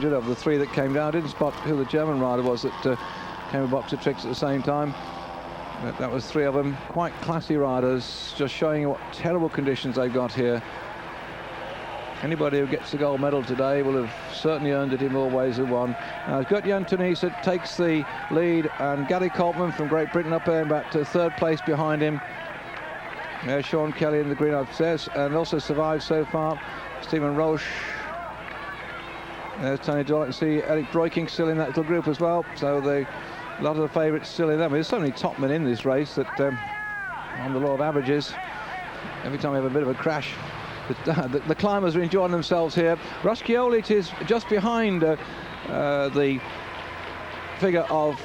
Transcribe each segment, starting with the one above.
injured of the three that came down. I didn't spot who the German rider was that came a box of tricks at the same time. But that was three of them. Quite classy riders, just showing you what terrible conditions they've got here. Anybody who gets the gold medal today will have certainly earned it in more ways than one. Gert-Jan Tunisa takes the lead, and Gary Coltman from Great Britain up there about third place behind him. There's Sean Kelly in the green upstairs, and also survived so far Stephen Roche. There's Tony Doyle. I can see Eric Breukink still in that little group as well. So a lot of the favourites still in them. There's so many top men in this race that on the law of averages, every time we have a bit of a crash, the climbers are enjoying themselves here. Rascioli is just behind the figure of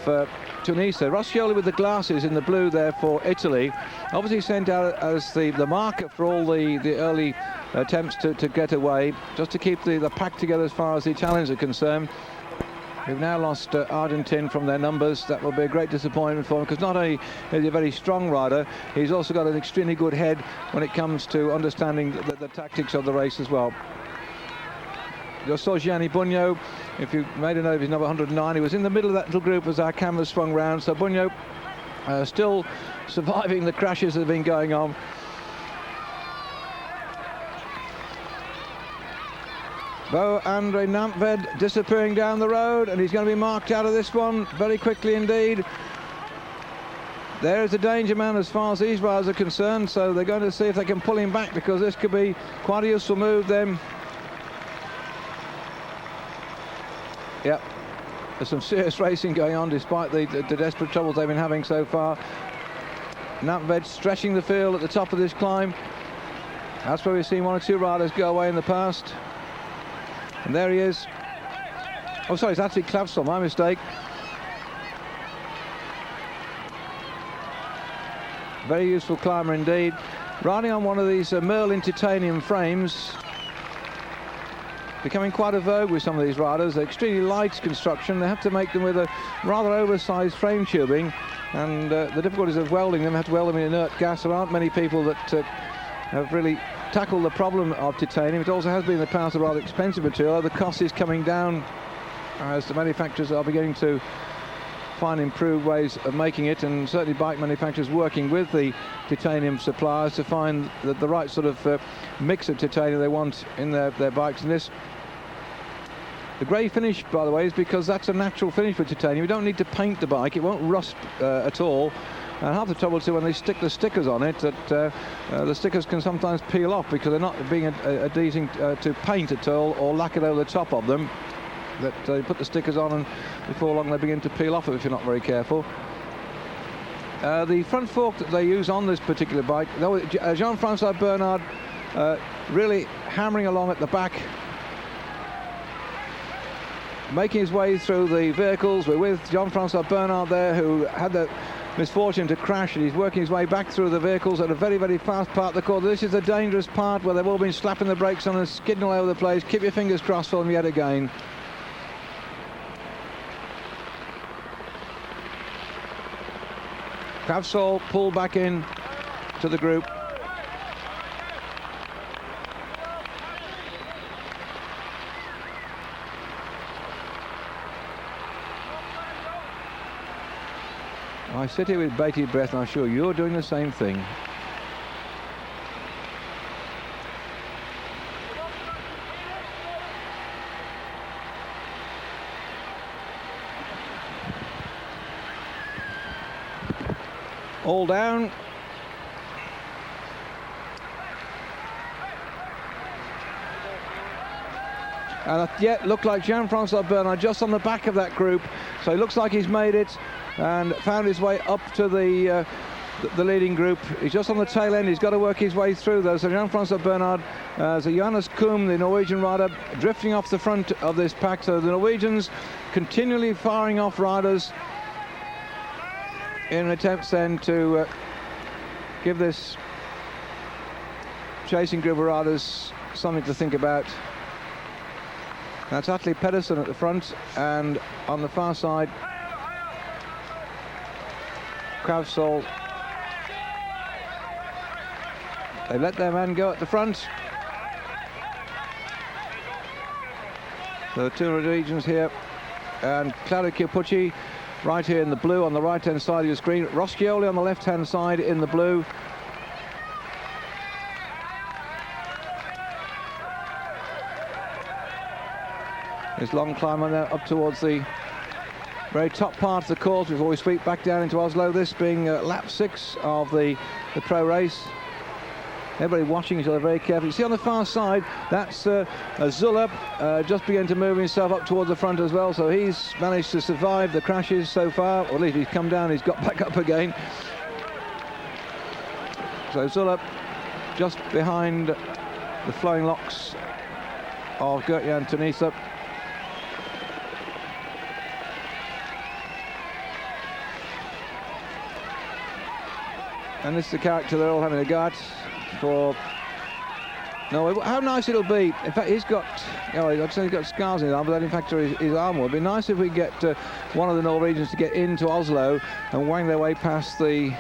Tunisia. Rascioli with the glasses in the blue there for Italy, obviously sent out as the marker for all the early attempts to get away, just to keep the pack together as far as the Italians are concerned. We've now lost Argentin from their numbers. That will be a great disappointment for him, because not only is he a very strong rider, he's also got an extremely good head when it comes to understanding the tactics of the race as well. You saw Gianni Bugno. If you made a note of his number 109, he was in the middle of that little group as our camera swung round. So Bugno still surviving the crashes that have been going on. Bo Andre Nampved disappearing down the road, and he's going to be marked out of this one very quickly indeed. There is a danger man as far as these riders are concerned, so they're going to see if they can pull him back, because this could be quite a useful move then. Yep, there's some serious racing going on despite the desperate troubles they've been having so far. Nampved stretching the field at the top of this climb. That's where we've seen one or two riders go away in the past. And there he is. Oh, sorry, it's actually Clavsel, my mistake. Very useful climber indeed. Riding on one of these Merlin titanium frames. Becoming quite a vogue with some of these riders. They're extremely light construction. They have to make them with a rather oversized frame tubing. And the difficulties of welding them, have to weld them in inert gas. There aren't many people that have really tackle the problem of titanium. It also has been in the past a rather expensive material. The cost is coming down as the manufacturers are beginning to find improved ways of making it, and certainly bike manufacturers working with the titanium suppliers to find the right sort of mix of titanium they want in their bikes. And this, the grey finish, by the way, is because that's a natural finish with titanium. You don't need to paint the bike, it won't rust at all. And half the trouble too, when they stick the stickers on it, that the stickers can sometimes peel off because they're not being adhering to paint at all, or lacquered over the top of them. That you put the stickers on, and before long they begin to peel off if you're not very careful. The front fork that they use on this particular bike, Jean-Francois Bernard really hammering along at the back, making his way through the vehicles. We're with Jean-Francois Bernard there, who had the misfortune to crash, and he's working his way back through the vehicles at a very, very fast part of the corner. This is a dangerous part where they've all been slapping the brakes on and skidding all over the place. Keep your fingers crossed for them yet again. Cravsall pulled back in to the group. I sit here with bated breath, and I'm sure you're doing the same thing. All down. And yet looked like Jean-Francois Bernard just on the back of that group, so it looks like he's made it and found his way up to the leading group. He's just on the tail end. He's got to work his way through though. So Jean-Francois Bernard, so Johannes Kuhn, the Norwegian rider, drifting off the front of this pack. So the Norwegians continually firing off riders in an attempt then to give this chasing group of riders something to think about. That's Atle Pedersen at the front, and on the far side, Cravsall. They let their man go at the front. So the two regions here, and Claudio Chiappucci right here in the blue on the right-hand side of your screen. Roschioli on the left-hand side in the blue. This long climb on there up towards the very top part of the course before we sweep back down into Oslo. This being lap 6 of the pro race. Everybody watching each other very carefully. You see on the far side, that's Zuller just beginning to move himself up towards the front as well. So he's managed to survive the crashes so far. Or at least he's come down, he's got back up again. So Zuller just behind the flowing locks of Gert-Jan Tunisa. And this is the character they're all having a go at for Norway. How nice it'll be. In fact, he's got, I'd say he's got scars in his arm, but that in fact his arm will. It'd be nice if we get one of the Norwegians to get into Oslo and wang their way past the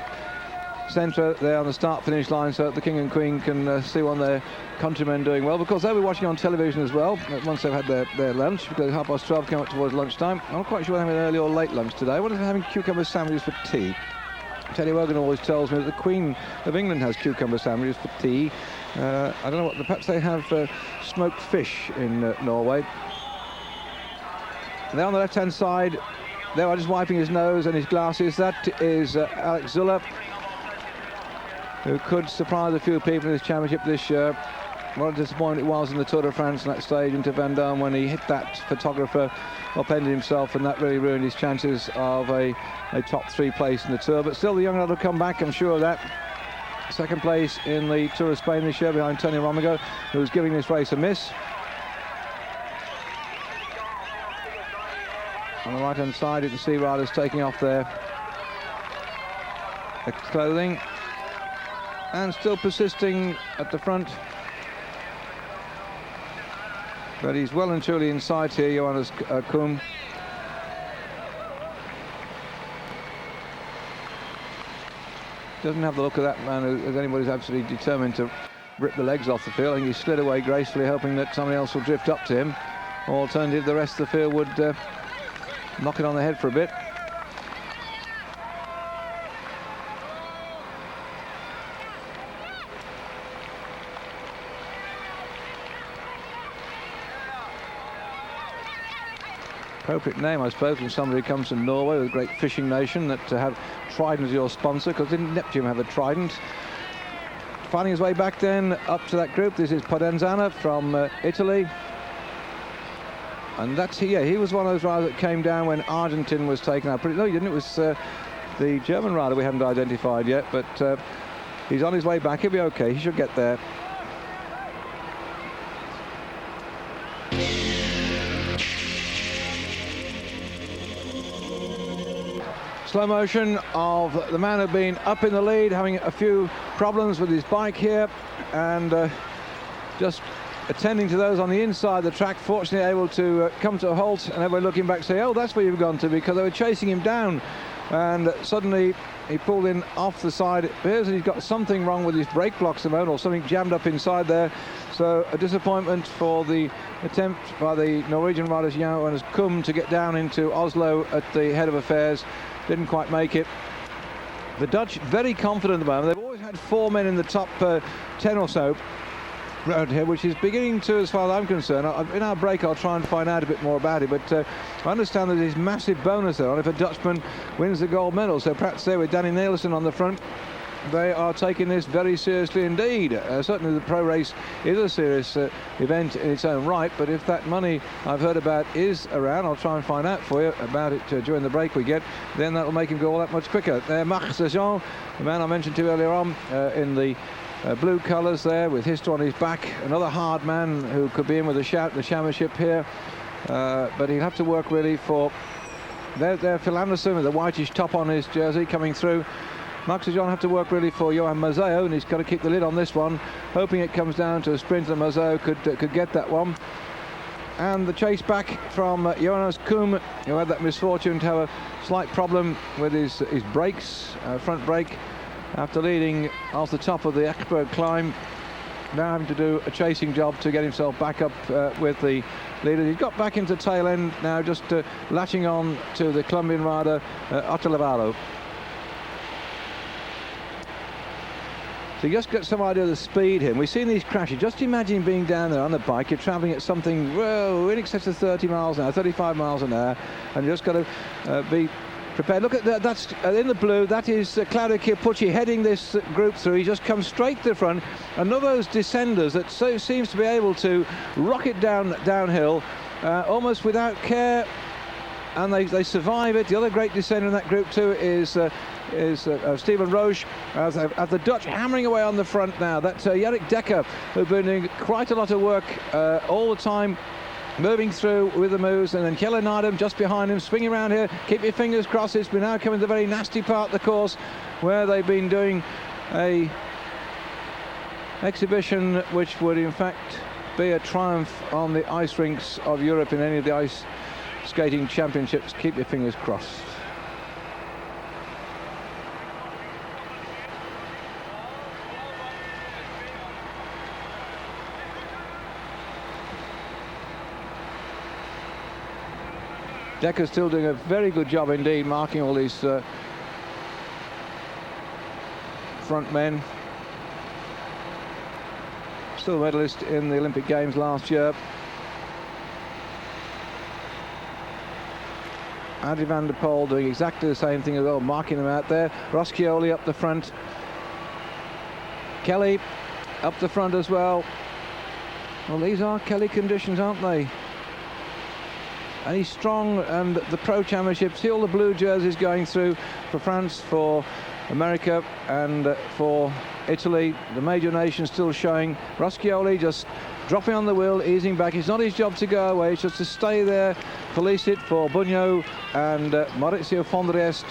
centre there on the start-finish line, so that the King and Queen can see one of their countrymen doing well. Because they'll be watching on television as well once they've had their lunch, because 12:30 came up towards lunchtime. I'm not quite sure whether they're having an early or late lunch today. I wonder if they're having cucumber sandwiches for tea. Terry Wogan always tells me that the Queen of England has cucumber sandwiches for tea. I don't know what, perhaps they have smoked fish in Norway. There on the left-hand side, there, just wiping his nose and his glasses, that is Alex Zuller, who could surprise a few people in this championship this year. What a disappointment it was in the Tour de France in that stage into Vendôme when he hit that photographer, upended himself, and that really ruined his chances of a top 3 place in the Tour. But still, the young lad will come back, I'm sure of that. Second place in the Tour of Spain this year behind Tony Romigo, who's giving this race a miss. On the right-hand side, you can see riders taking off their clothing, and still persisting at the front. But he's well and truly in sight here, Johannes Kuhn. Doesn't have the look of that man as anybody's absolutely determined to rip the legs off the field. I think he slid away gracefully, hoping that somebody else will drift up to him. Or alternative, the rest of the field would knock it on the head for a bit. Appropriate name, I suppose, when somebody comes from Norway, a great fishing nation, that to have Trident as your sponsor, because didn't Neptune have a Trident? Finding his way back then up to that group, this is Podenzana from Italy. And that's, he was one of those riders that came down when Argentin was taken out. No, he didn't. It was the German rider we haven't identified yet, but he's on his way back. He'll be okay. He should get there. Slow motion of the man who'd been up in the lead, having a few problems with his bike here, and just attending to those on the inside of the track, fortunately able to come to a halt, and everybody looking back say, oh, that's where you've gone to, because they were chasing him down, and suddenly he pulled in off the side. It appears that he's got something wrong with his brake blocks at the moment, or something jammed up inside there. So a disappointment for the attempt by the Norwegian riders Johannes Kuhn to get down into Oslo at the head of affairs. Didn't quite make it. The Dutch very confident at the moment. They've always had 4 men in the top 10 or so around here, which is beginning to, as far as I'm concerned, in our break I'll try and find out a bit more about it, but I understand that there's massive bonus there on if a Dutchman wins the gold medal. So perhaps there with Danny Nielsen on the front, they are taking this very seriously indeed. Certainly the pro race is a serious event in its own right, but if that money I've heard about is around, I'll try and find out for you about it during the break we get, then that'll make him go all that much quicker. Marc Sergent, the man I mentioned to you earlier on, in the blue colours there with Histo on his back, another hard man who could be in with a shout in the championship here, but he'll have to work really for Phil Anderson with the whitish top on his jersey coming through. Marc Sergent have to work really for Johan Mazeo, and he's got to keep the lid on this one, hoping it comes down to a sprint, and Mazeo could get that one. And the chase back from Johannes Kuhn, who had that misfortune to have a slight problem with his brakes, front brake, after leading off the top of the Ekberg climb. Now having to do a chasing job to get himself back up with the leaders. He's got back into tail end now, just latching on to the Colombian rider Otalevaro. So you just get some idea of the speed here. We've seen these crashes. Just imagine being down there on the bike. You're travelling at something, well, in excess of 30 miles an hour, 35 miles an hour, and you just got to be prepared. Look at that. That's in the blue. That is Claudio Chiappucci heading this group through. He just comes straight to the front. Another of those descenders that so seems to be able to rocket downhill almost without care, and they survive it. The other great descender in that group too is Steven Roche, as the Dutch hammering away on the front now. That's Jarek Dekker, who've been doing quite a lot of work all the time, moving through with the moves, and then Kjell Nydam just behind him, swinging around here. Keep your fingers crossed. It's been now coming to the very nasty part of the course where they've been doing a exhibition which would in fact be a triumph on the ice rinks of Europe in any of the ice skating championships. Keep your fingers crossed. Dekker's still doing a very good job indeed, marking all these front men. Still a medalist in the Olympic Games last year. Adrie van der Poel doing exactly the same thing as well, marking them out there. Roscioli up the front. Kelly up the front as well. Well, these are Kelly conditions, aren't they? And he's strong, and the Pro Championships, see all the blue jerseys going through for France, for America, and for Italy. The major nations still showing. Roscioli just dropping on the wheel, easing back. It's not his job to go away, it's just to stay there. Police it for Bugno and Maurizio Fondriest,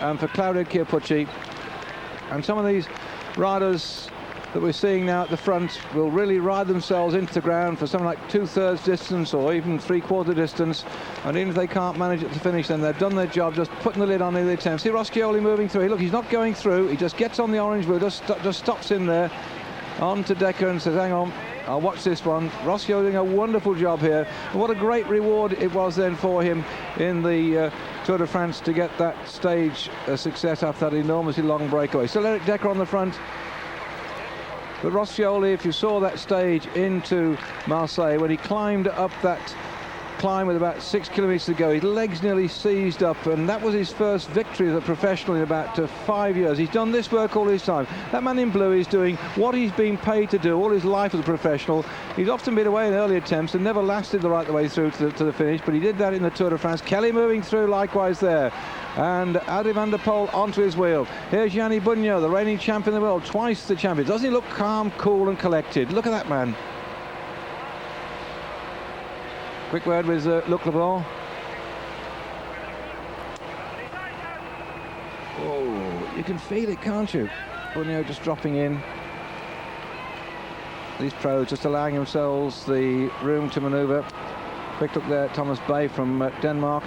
and for Claudio Chiappucci. And some of these riders that we're seeing now at the front will really ride themselves into the ground for something like 2/3 distance or even 3/4 distance, and even if they can't manage it to finish, then they've done their job, just putting the lid on the attempt. See Roscioli moving through. Look, he's not going through, he just gets on the orange wheel, just stops in there on to Dekker and says, hang on, I'll watch this one. Roscioli doing a wonderful job here. And what a great reward it was then for him in the Tour de France to get that stage success after that enormously long breakaway. Still Eric Dekker on the front. But Roscioli, if you saw that stage into Marseille, when he climbed up that climb with about 6 kilometres to go, his legs nearly seized up, and that was his first victory as a professional in about 5 years. He's done this work all his time. That man in blue is doing what he's been paid to do all his life as a professional. He's often been away in early attempts and never lasted the right way through to the finish, but he did that in the Tour de France. Kelly moving through likewise there. And Adrie van der Poel onto his wheel. Here's Gianni Bugno, the reigning champion of the world, twice the champion. Doesn't he look calm, cool and collected? Look at that man. Quick word with Luc Leblanc. Oh, you can feel it, can't you? Bugno just dropping in. These pros just allowing themselves the room to manoeuvre. Quick look there, Thomas Bay from Denmark.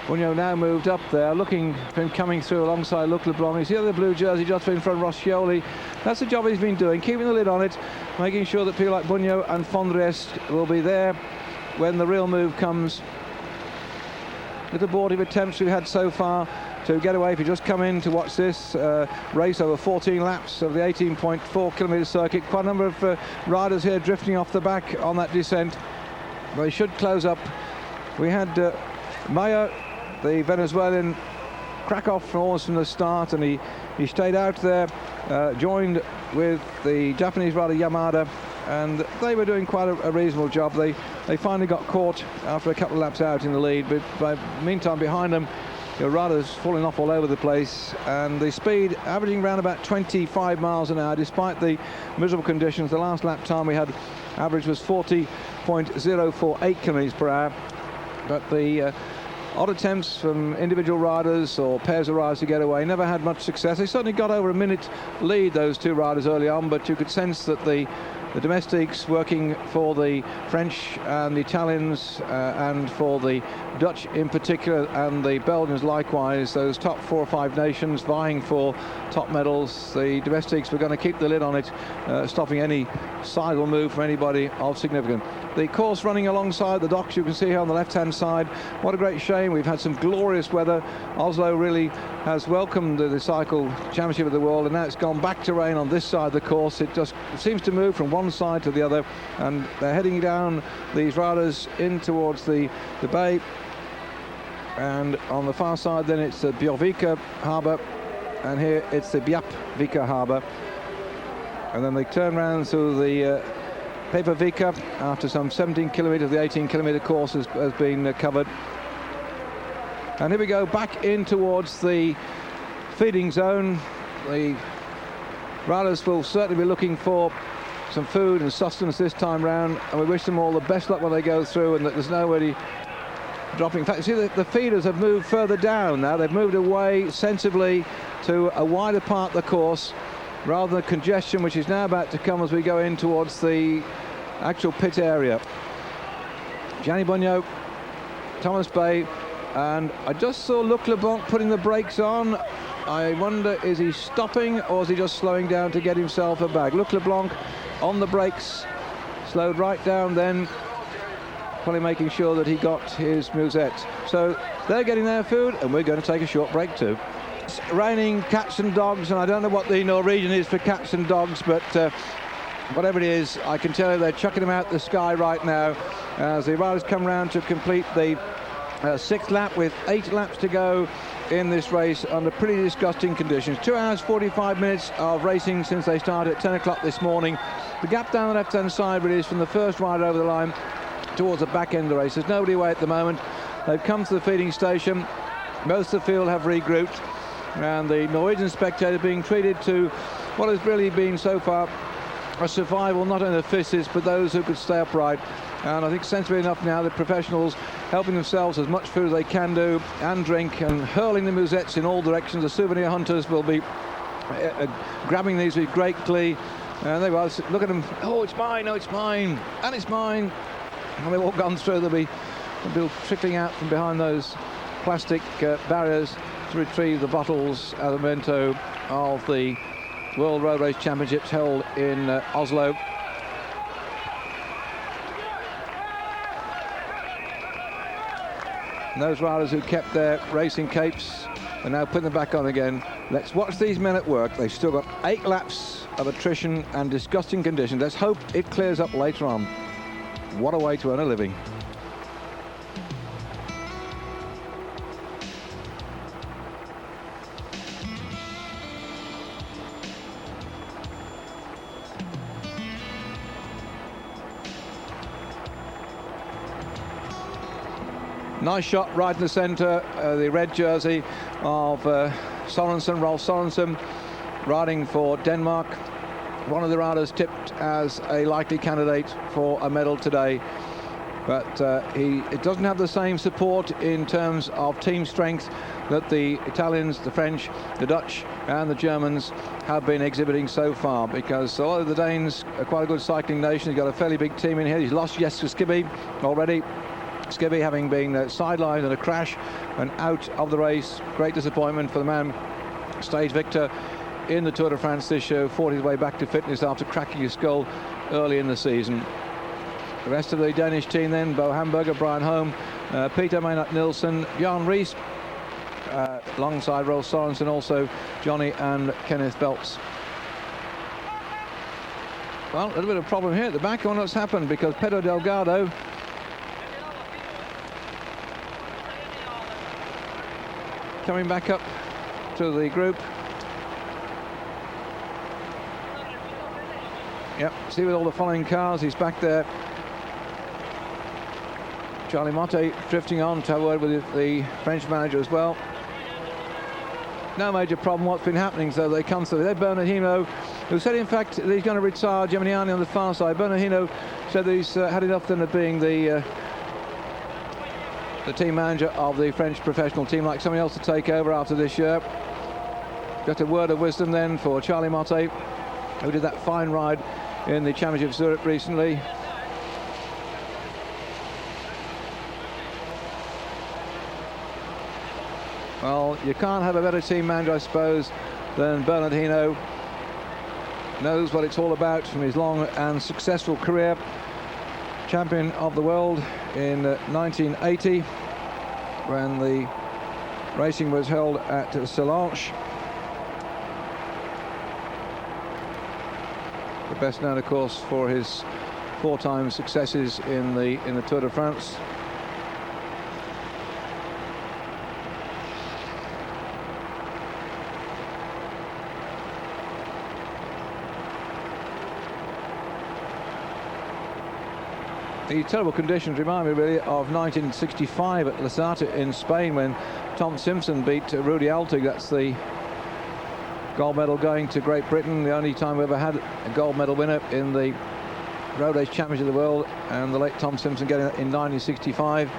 Bugno now moved up there, looking for him coming through alongside Luc Leblanc. You see the other blue jersey just in front of Roscioli. That's the job he's been doing, keeping the lid on it, making sure that people like Bugno and Fondriest will be there when the real move comes. With the abortive attempts we've had so far to get away, if you just come in to watch this race over 14 laps of the 18.4 kilometre circuit, quite a number of riders here drifting off the back on that descent. They should close up. We had Mayer, the Venezuelan, crack off almost from the start, and he stayed out there, joined with the Japanese rider Yamada, and they were doing quite a reasonable job. They finally got caught after a couple of laps out in the lead, but meantime behind them, riders falling off all over the place, and the speed averaging around about 25 miles an hour despite the miserable conditions. The last lap time we had average was 40.048 kilometres per hour, but the odd attempts from individual riders or pairs of riders to get away. Never had much success. They certainly got over a minute lead, those two riders, early on, but you could sense that the domestics working for the French and the Italians and for the Dutch in particular, and the Belgians likewise, those top 4 or 5 nations vying for top medals. The domestics were going to keep the lid on it, stopping any sidle move from anybody of significance. The course running alongside the docks, you can see here on the left-hand side. What a great shame. We've had some glorious weather. Oslo really has welcomed the Cycle Championship of the World, and now it's gone back to rain on this side of the course. It just seems to move from one side to the other, and they're heading down, these riders, in towards the bay. And on the far side then it's the Bjørvika harbour, and here it's the Bjapvika harbour. And then they turn round to the Pepervika after some 17 kilometres. The 18 kilometre course has been covered. And here we go back in towards the feeding zone. The riders will certainly be looking for some food and sustenance this time round, and we wish them all the best luck when they go through, and that there's nobody dropping. In fact, you see the feeders have moved further down now. They've moved away sensibly to a wider part of the course, rather than congestion which is now about to come as we go in towards the actual pit area. Gianni Bugno, Thomas Bay, and I just saw Luc Leblanc putting the brakes on. I wonder, is he stopping or is he just slowing down to get himself a bag? Luc Leblanc on the brakes, slowed right down then, probably making sure that he got his musette. So they're getting their food, and we're going to take a short break too. It's raining cats and dogs, and I don't know what the Norwegian is for cats and dogs, but whatever it is, I can tell you they're chucking them out the sky right now as the riders come round to complete the 6th lap with 8 laps to go in this race under pretty disgusting conditions. 2 hours 45 minutes of racing since they started at 10 o'clock this morning. The gap down the left-hand side really is from the first rider over the line towards the back end of the race. There's nobody away at the moment. They've come to the feeding station. Most of the field have regrouped, and the Norwegian spectators being treated to what has really been so far a survival, not only the fittest but those who could stay upright. And I think sensibly enough now the professionals helping themselves as much food as they can do and drink, and hurling the musettes in all directions. The souvenir hunters will be grabbing these with great glee, and they will look at them. Oh, it's mine, oh, it's mine, and it's mine. And they've all gone through. They'll be trickling out from behind those plastic barriers to retrieve the bottles as a memento of the World Road Race Championships held in Oslo. And those riders who kept their racing capes are now putting them back on again. Let's watch these men at work. They've still got 8 laps of attrition and disgusting conditions. Let's hope it clears up later on. What a way to earn a living. Nice shot right in the centre, the red jersey of Sorensen, Rolf Sorensen, riding for Denmark. One of the riders tipped as a likely candidate for a medal today, but it doesn't have the same support in terms of team strength that the Italians, the French, the Dutch and the Germans have been exhibiting so far, because although the Danes are quite a good cycling nation, he's got a fairly big team in here. He's lost Jesper Skibby already. Skibby having been sidelined in a crash and out of the race. Great disappointment for the man, stage victor in the Tour de France this year, fought his way back to fitness after cracking his skull early in the season. The rest of the Danish team then: Bo Hamburger, Brian Holm, Peter Maynard Nielsen, Jan Ries, alongside Rolf Sorensen, also Johnny and Kenneth Belts. Well, a little bit of problem here at the back. I wonder what's happened, because Pedro Delgado coming back up to the group. Yep, see with all the following cars, he's back there. Charlie Motte drifting on to have a word with the French manager as well. No major problem what's been happening, so they come through. They're Bernardino, who said in fact that he's going to retire. Geminiani on the far side. Bernardino said that he's had enough then of being the the team manager of the French professional team, like somebody else to take over after this year. Just a word of wisdom then for Charlie Motte, who did that fine ride in the Championship of Zurich recently. Well, you can't have a better team manager, I suppose, than Bernard Hinault. Knows what it's all about from his long and successful career. Champion of the world in 1980, when the racing was held at Sallanches. The best known, of course, for his 4-time successes in the Tour de France. The terrible conditions remind me really of 1965 at Lasarte in Spain, when Tom Simpson beat Rudy Altig. That's the gold medal going to Great Britain, the only time we ever had a gold medal winner in the Road Race Championship of the World, and the late Tom Simpson getting it in 1965,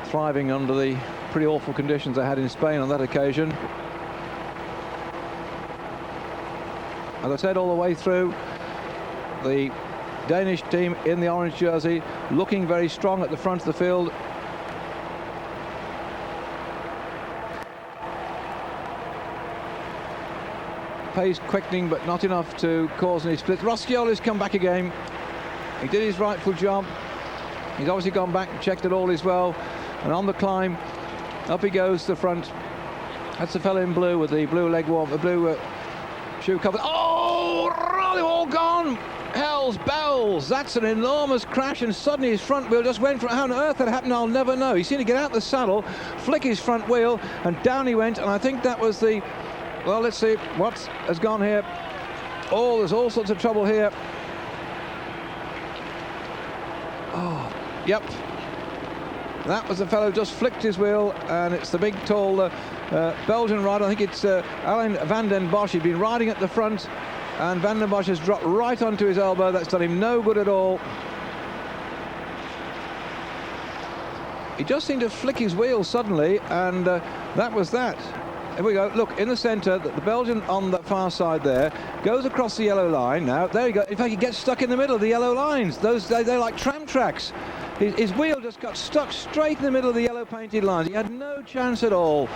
thriving under the pretty awful conditions they had in Spain on that occasion. As I said, all the way through, the Danish team in the orange jersey, looking very strong at the front of the field. Pace quickening, but not enough to cause any splits. Roscioli's come back again. He did his rightful job. He's obviously gone back and checked that all is well. And on the climb, up he goes to the front. That's the fellow in blue with the blue leg warm, the blue shoe cover. Oh, rolling, all gone. Hell's bells, that's an enormous crash, and suddenly his front wheel just went from, how on earth that happened, I'll never know. He seemed to get out the saddle, flick his front wheel, and down he went, and I think that was the, well, let's see what has gone here. Oh, there's all sorts of trouble here. Oh, yep. That was the fellow just flicked his wheel, and it's the big, tall Belgian rider. I think it's Alain van den Bosch. He'd been riding at the front, and Van den Bosch has dropped right onto his elbow. That's done him no good at all. He just seemed to flick his wheel suddenly, and that was that. Here we go. Look, in the centre, the Belgian on the far side there goes across the yellow line. Now, there you go. In fact, he gets stuck in the middle of the yellow lines. They're like tram tracks. His wheel just got stuck straight in the middle of the yellow painted lines. He had no chance at all.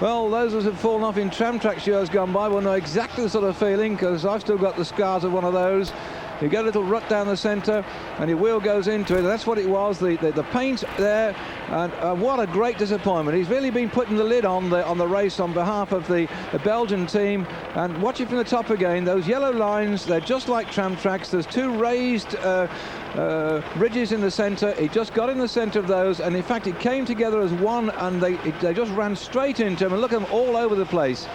Well, those of us who've fallen off in tram tracks years gone by will know exactly the sort of feeling, because I've still got the scars of one of those. You get a little rut down the centre, and your wheel goes into it. And that's what it was. The paint there, and what a great disappointment. He's really been putting the lid on the race on behalf of the Belgian team. And watch it from the top again. Those yellow lines, they're just like tram tracks. There's two raised ridges in the centre. He just got in the centre of those, and in fact it came together as one, and they just ran straight into him, and look at them all over the place.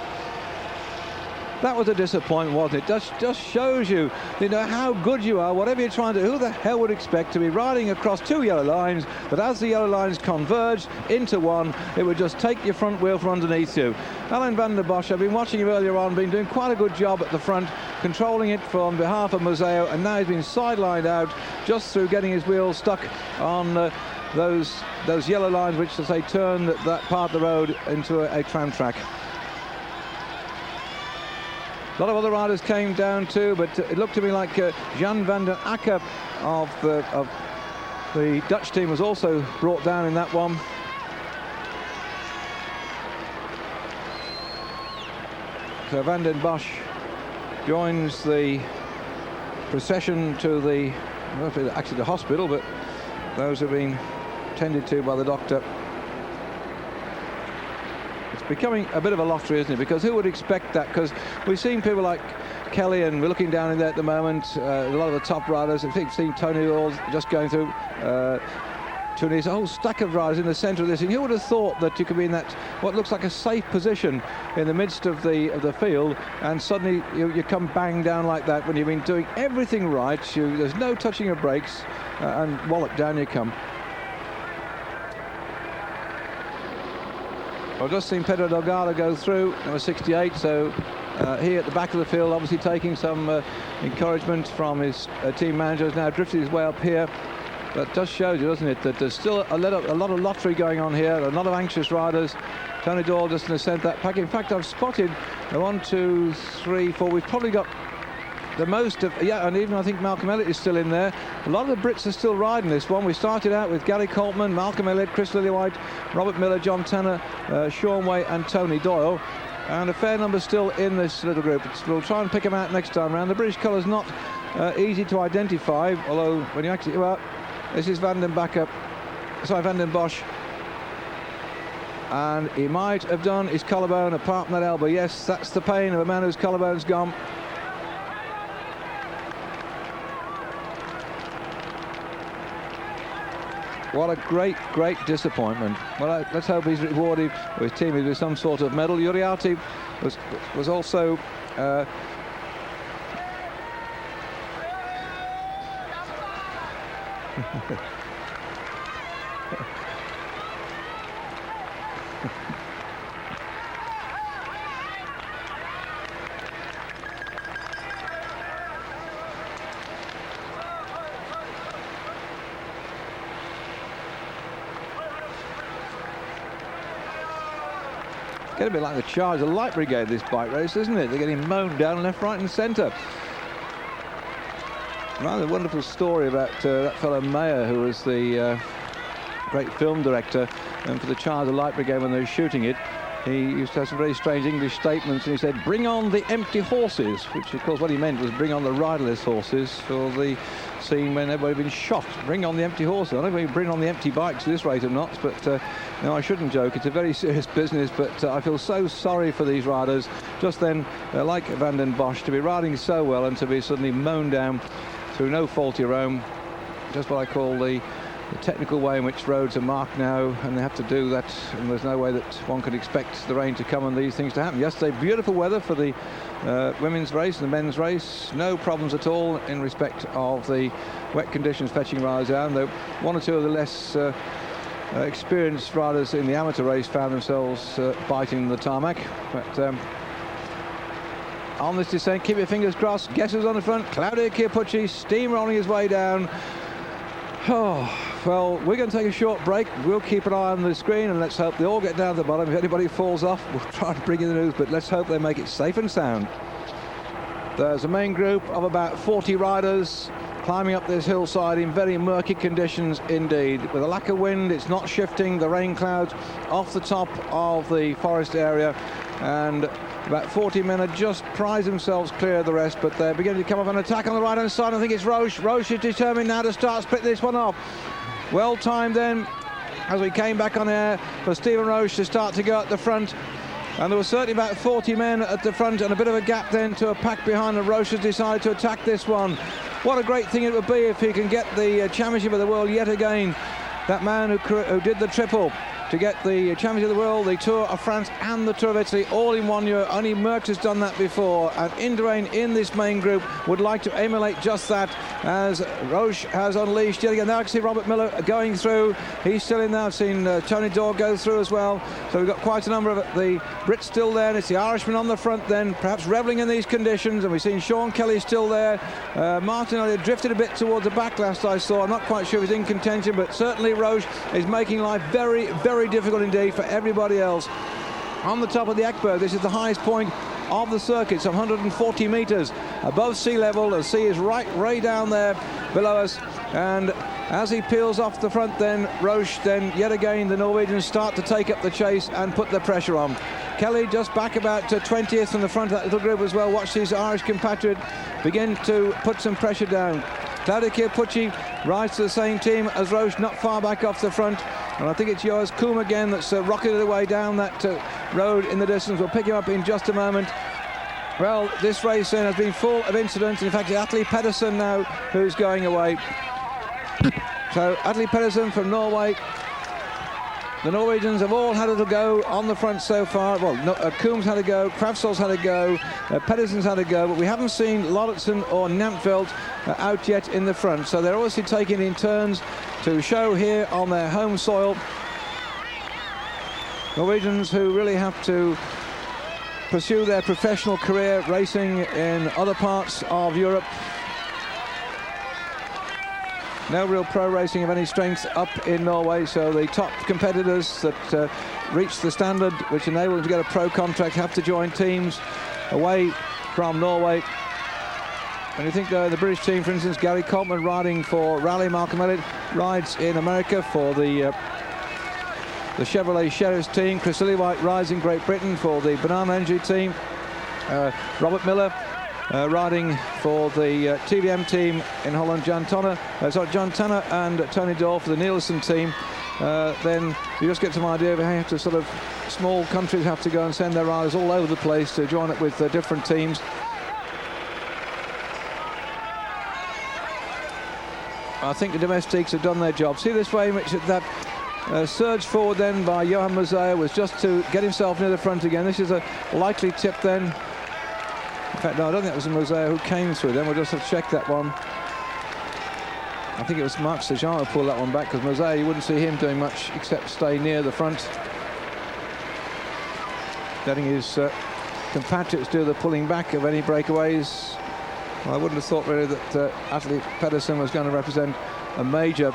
That was a disappointment, wasn't it? Just shows you know how good you are, whatever you're trying to do. Who the hell would expect to be riding across two yellow lines, but as the yellow lines converged into one, it would just take your front wheel from underneath you. Alain van der Bosch, I've been watching him earlier on, been doing quite a good job at the front, controlling it on behalf of Museo, and now he's been sidelined out just through getting his wheel stuck on those yellow lines, which, as they turn that part of the road into a tram track. A lot of other riders came down too, but it looked to me like Jan van den Akker of the Dutch team was also brought down in that one. So Van den Bosch joins the procession to the, well, actually the hospital, but those have been tended to by the doctor. Becoming a bit of a lottery, isn't it? Because who would expect that? Because we've seen people like Kelly, and we're looking down in there at the moment, a lot of the top riders. I've seen Tony Hall just going through Tunis, a whole stack of riders in the centre of this, and who would have thought that you could be in that what looks like a safe position in the midst of the field, and suddenly you come bang down like that when you've been doing everything right. There's no touching of brakes, and wallop, down you come. I've just seen Pedro Delgado go through, number 68, so he at the back of the field, obviously taking some encouragement from his team manager, has now drifted his way up here That just shows you, doesn't it, that there's still a lot of lottery going on here, a lot of anxious riders. Tony Doyle just in the centre, that pack. In fact, I've spotted 1, 2, 3, 4. We've probably got the most of, yeah, and even I think Malcolm Elliott is still in there. A lot of the Brits are still riding this one. We started out with Gary Coltman, Malcolm Elliott, Chris Lillywhite, Robert Miller, John Tanner, Sean Way and Tony Doyle. And a fair number still in this little group. We'll try and pick them out next time round. The British colour's not easy to identify, although when you actually, well, this is Van den Bosch. And he might have done his collarbone apart from that elbow. Yes, that's the pain of a man whose collarbone's gone. What a great disappointment. Well, let's hope he's rewarded with his team with some sort of medal. Uriarte was also Get a bit like the charge of the Light Brigade, this bike race, isn't it? They're getting mown down left, right and centre. Rather wonderful story about that fellow Mayer, who was the great film director, and for the Charge of the Light Brigade when they were shooting it, he used to have some very strange English statements, and he said, "Bring on the empty horses," which of course what he meant was bring on the riderless horses for the scene when everybody had been shot. Bring on the empty horses. I don't know if we bring on the empty bikes at this rate or not, but no, I shouldn't joke. It's a very serious business, but I feel so sorry for these riders. Just then, like Van den Bosch, to be riding so well and to be suddenly mown down through no fault of your own. Just what I call the technical way in which roads are marked now, and they have to do that, and there's no way that one could expect the rain to come and these things to happen. Yesterday, beautiful weather for the women's race and the men's race. No problems at all in respect of the wet conditions fetching riders down, though one or two of the less experienced riders in the amateur race found themselves biting the tarmac. But on this descent, keep your fingers crossed. Guess who's on the front? Claudio Chiappucci, steamrolling his way down. Oh, well, we're going to take a short break. We'll keep an eye on the screen and let's hope they all get down to the bottom. If anybody falls off, we'll try and bring in the news, but let's hope they make it safe and sound. There's a main group of about 40 riders climbing up this hillside in very murky conditions indeed. With a lack of wind, it's not shifting, the rain clouds off the top of the forest area, and about 40 men have just prized themselves clear of the rest, but they're beginning to come up an attack on the right-hand side. I think it's Roche. Roche is determined now to start splitting this one off. Well timed then, as we came back on air, for Stephen Roche to start to go at the front. And there were certainly about 40 men at the front and a bit of a gap then to a pack behind, and Roche has decided to attack this one. What a great thing it would be if he can get the Championship of the World yet again. That man who did the triple to get the Championship of the World, the Tour of France and the Tour of Italy all in 1 year. Only Merckx has done that before, and Indurain in this main group would like to emulate just that, as Roche has unleashed yet again. Now I can see Robert Miller going through. He's still in there. I've seen Tony Doyle go through as well. So we've got quite a number of the Brits still there, and it's the Irishman on the front then, perhaps revelling in these conditions, and we've seen Sean Kelly still there. Martin Elliott drifted a bit towards the back last I saw. I'm not quite sure if he's in contention, but certainly Roche is making life very, very difficult indeed for everybody else. On the top of the Ekberg, this is the highest point of the circuit, some 140 metres above sea level. The sea is right down there below us, and as he peels off the front then, Roche, then yet again the Norwegians start to take up the chase and put the pressure on. Kelly just back about 20th in the front of that little group as well. Watch his Irish compatriot begin to put some pressure down. Claudio Chiappucci rides to the same team as Roche, not far back off the front. And I think it's Joas Koum again that's rocketed away down that road in the distance. We'll pick him up in just a moment. Well, this race then has been full of incidents. In fact, it's Atle Pedersen now who's going away. So Atle Pedersen from Norway. The Norwegians have all had a go on the front so far. Well, Koum's had a go, Krafsol's had a go, Pedersen's had a go, but we haven't seen Lauritsen or Namtveld out yet in the front. So they're obviously taking in turns to show here on their home soil. Norwegians who really have to pursue their professional career racing in other parts of Europe. No real pro racing of any strength up in Norway, so the top competitors that reach the standard which enable them to get a pro contract have to join teams away from Norway. And you think the British team, for instance, Gary Coltman riding for Raleigh, Malcolm Elliott rides in America for the Chevrolet Sheriff's team, Chris Lillywhite rides in Great Britain for the Banana Energy team, Robert Miller riding for the TVM team in Holland, John Tanner and Tony Dorr for the Nielsen team. Then you just get some idea of how you have to sort of, small countries have to go and send their riders all over the place to join up with different teams. I think the domestiques have done their job. See this way, Richard, that surge forward then by Johan Mosea was just to get himself near the front again. This is a likely tip then. In fact, no, I don't think it was Mosea who came through then. We'll just have to check that one. I think it was Marc Sejean who pulled that one back, because Mosea, you wouldn't see him doing much except stay near the front, letting his compatriots do the pulling back of any breakaways. Well, I wouldn't have thought really that Atle Pedersen was going to represent a major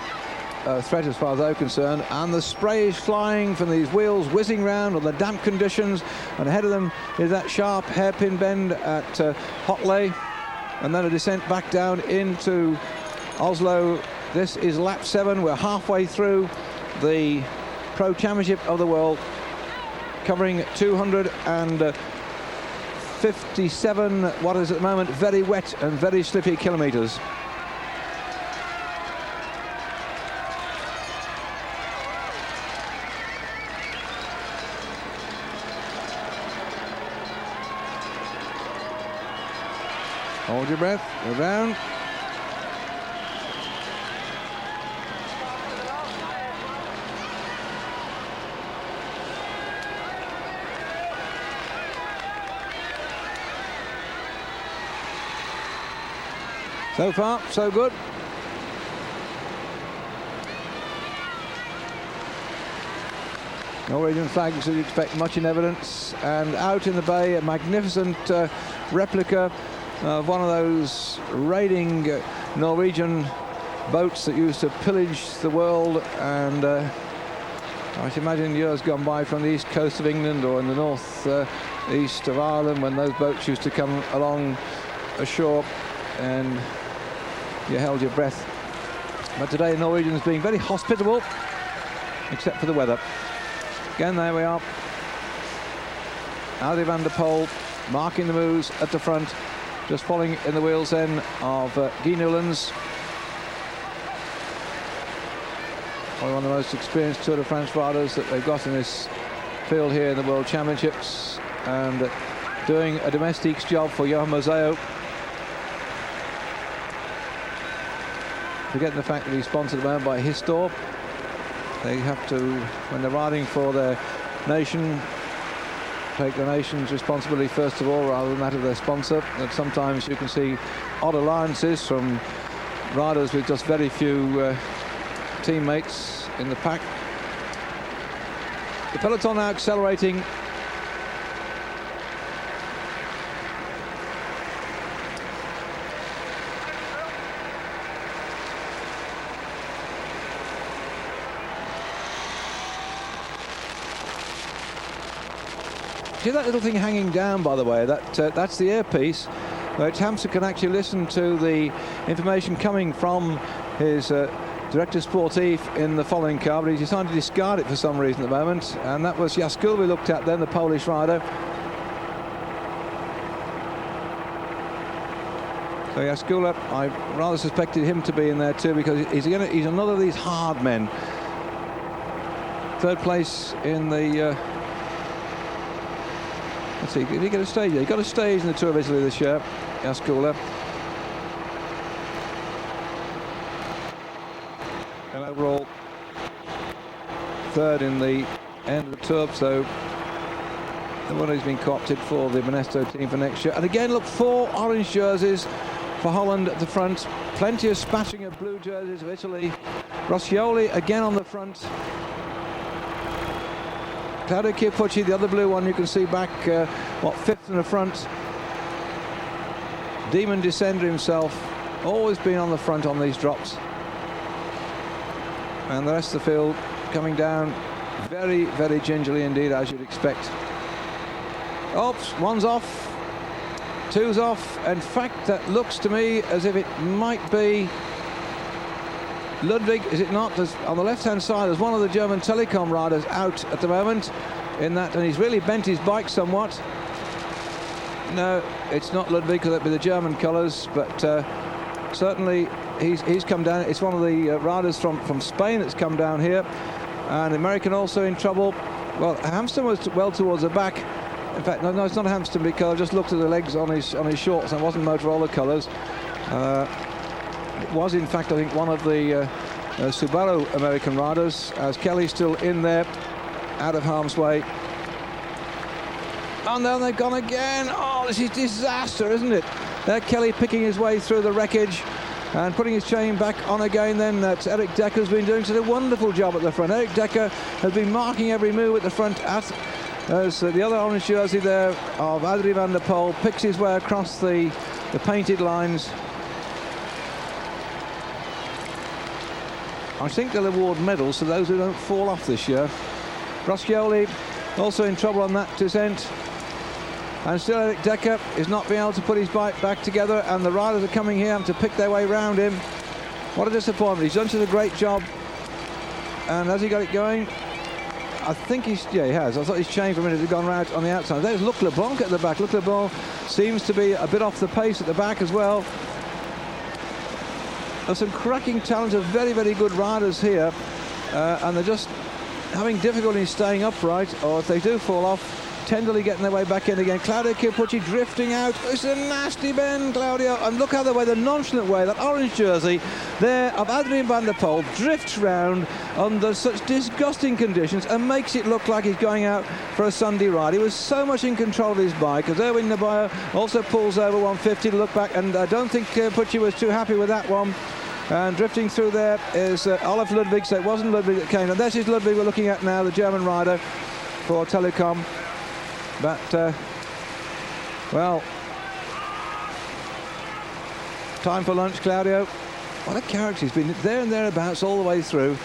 threat as far as they're concerned. And the spray is flying from these wheels whizzing round on the damp conditions, and ahead of them is that sharp hairpin bend at Hotley, and then a descent back down into Oslo. This is lap 7. We're halfway through the Pro Championship of the World, covering 257 what is at the moment very wet and very slippy kilometres. Hold your breath, go down. So far, so good. Norwegian flags, as you'd expect, much in evidence. And out in the bay, a magnificent replica of one of those raiding Norwegian boats that used to pillage the world. And I should imagine years gone by from the east coast of England or in the north east of Ireland, when those boats used to come along ashore and you held your breath. But today the Norwegians being very hospitable, except for the weather. Again, there we are. Adi van der Poel marking the moves at the front, just following in the wheels then of Guy Newlands. Probably one of the most experienced Tour de France riders that they've got in this field here in the World Championships, and doing a domestique's job for Johan Mosea. Forgetting the fact that he's sponsored at the moment by Histor. They have to, when they're riding for their nation, take the nation's responsibility first of all, rather than that of their sponsor. And sometimes you can see odd alliances from riders with just very few teammates in the pack. The peloton now accelerating. See that little thing hanging down, by the way, that's the earpiece, which Hamster can actually listen to the information coming from his director sportif in the following car, but he's decided to discard it for some reason at the moment, and that was Jaskul we looked at then, the Polish rider. So Jaskula, I rather suspected him to be in there too, because he's another of these hard men. Third place in the let's see, did he get a stage? He got a stage in the Tour of Italy this year, Jaskula. And overall, third in the end of the Tour, so the one who's been co-opted for the Monesto team for next year. And again, look, 4 orange jerseys for Holland at the front. Plenty of splashing of blue jerseys of Italy. Roscioli again on the front. Claudio Chiappucci, the other blue one, you can see back, fifth in the front. Demon Descender himself, always been on the front on these drops. And the rest of the field coming down very, very gingerly indeed, as you'd expect. Oops, one's off, two's off. In fact, that looks to me as if it might be Ludwig, is it not? There's, on the left-hand side, there's one of the German Telekom riders out at the moment in that, and he's really bent his bike somewhat. No, it's not Ludwig, because that'd be the German colours, but certainly he's come down. It's one of the riders from Spain that's come down here, and the American also in trouble. Well, Hamston was well towards the back. In fact, no, it's not Hamston, because I just looked at the legs on his shorts, and it wasn't Motorola colours. It was, in fact, I think, one of the Subaru American riders, as Kelly's still in there, out of harm's way. And then they've gone again. Oh, this is disaster, isn't it? There, Kelly picking his way through the wreckage and putting his chain back on again. Then that's Eric Decker's been doing such a wonderful job at the front. Eric Decker has been marking every move at the front, as the other orange jersey there of Adrie van der Poel picks his way across the painted lines. I think they'll award medals to those who don't fall off this year. Broscioli also in trouble on that descent. And still Eric Decker is not being able to put his bike back together, and the riders are coming here to pick their way round him. What a disappointment. He's done such a great job. And has he got it going? I think he has. I thought his chain for a minute had gone round on the outside. There's Luc Leblanc at the back. Luc Leblanc seems to be a bit off the pace at the back as well. There's some cracking talent of very, very good riders here, and they're just having difficulty staying upright, or if they do fall off, tenderly getting their way back in again. Claudio Chiappucci drifting out. It's a nasty bend, Claudio. And look how the nonchalant way that orange jersey there of Adrien van der Poel drifts round under such disgusting conditions and makes it look like he's going out for a Sunday ride. He was so much in control of his bike, as Erwin Nabayo also pulls over 150 to look back, and I don't think Chiappucci was too happy with that one. And drifting through there is Olaf Ludwig, so it wasn't Ludwig that came. And this is Ludwig we're looking at now, the German rider for Telekom. But, well, time for lunch, Claudio. What a character. He's been there and thereabouts all the way through.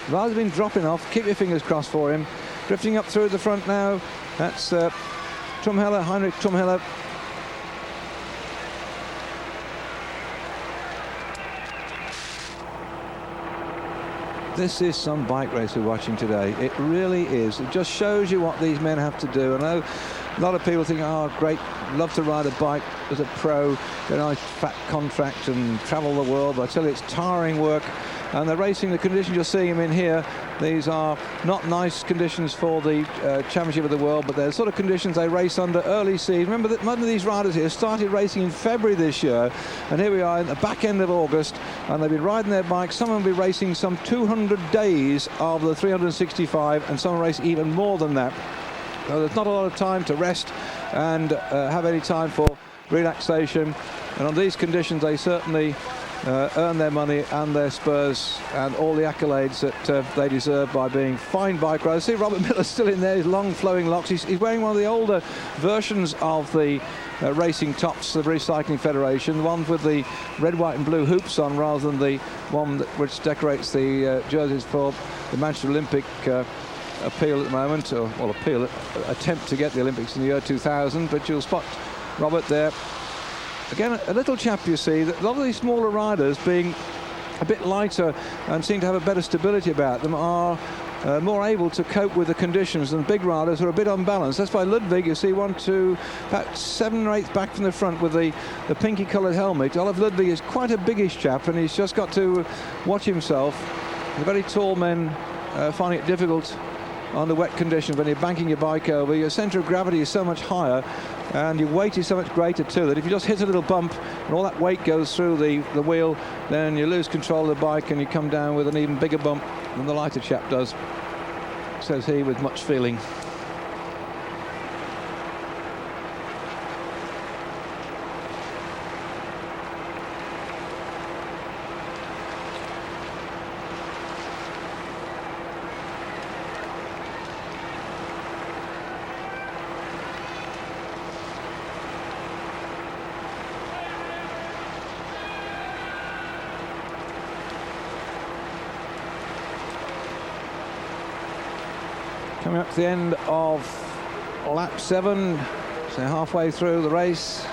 Rather than dropping off, keep your fingers crossed for him. Drifting up through the front now, that's Trumheller, Heinrich Trumheller. This is some bike race we're watching today. It really is. It just shows you what these men have to do. I know a lot of people think, oh, great, love to ride a bike as a pro, get a nice fat contract and travel the world. But I tell you, it's tiring work. And the racing, the conditions you're seeing them in here, these are not nice conditions for the Championship of the World, but they're the sort of conditions they race under early season. Remember that none of these riders here started racing in February this year, and here we are in the back end of August, and they've been riding their bikes. Some of them will be racing some 200 days of the 365, and some race even more than that. So there's not a lot of time to rest and have any time for relaxation, and on these conditions they certainly earn their money and their spurs and all the accolades that they deserve by being fine bike riders. See Robert Miller's still in there, his long flowing locks. He's wearing one of the older versions of the racing tops of the Recycling Federation, the one with the red, white and blue hoops on, rather than the one which decorates the jerseys for the Manchester Olympic appeal at the moment, or well, attempt to get the Olympics in the year 2000. But you'll spot Robert there. Again, a little chap, you see, that a lot of these smaller riders, being a bit lighter and seem to have a better stability about them, are more able to cope with the conditions than big riders who are a bit unbalanced. That's why Ludwig, you see, about 7 or 8 back from the front with the pinky coloured helmet. Olaf Ludwig is quite a biggish chap, and he's just got to watch himself. The very tall men finding it difficult under wet conditions when you're banking your bike over. Your centre of gravity is so much higher, and your weight is so much greater too, that if you just hit a little bump and all that weight goes through the wheel, then you lose control of the bike and you come down with an even bigger bump than the lighter chap does, says he with much feeling. Coming up to the end of lap 7, so halfway through the race.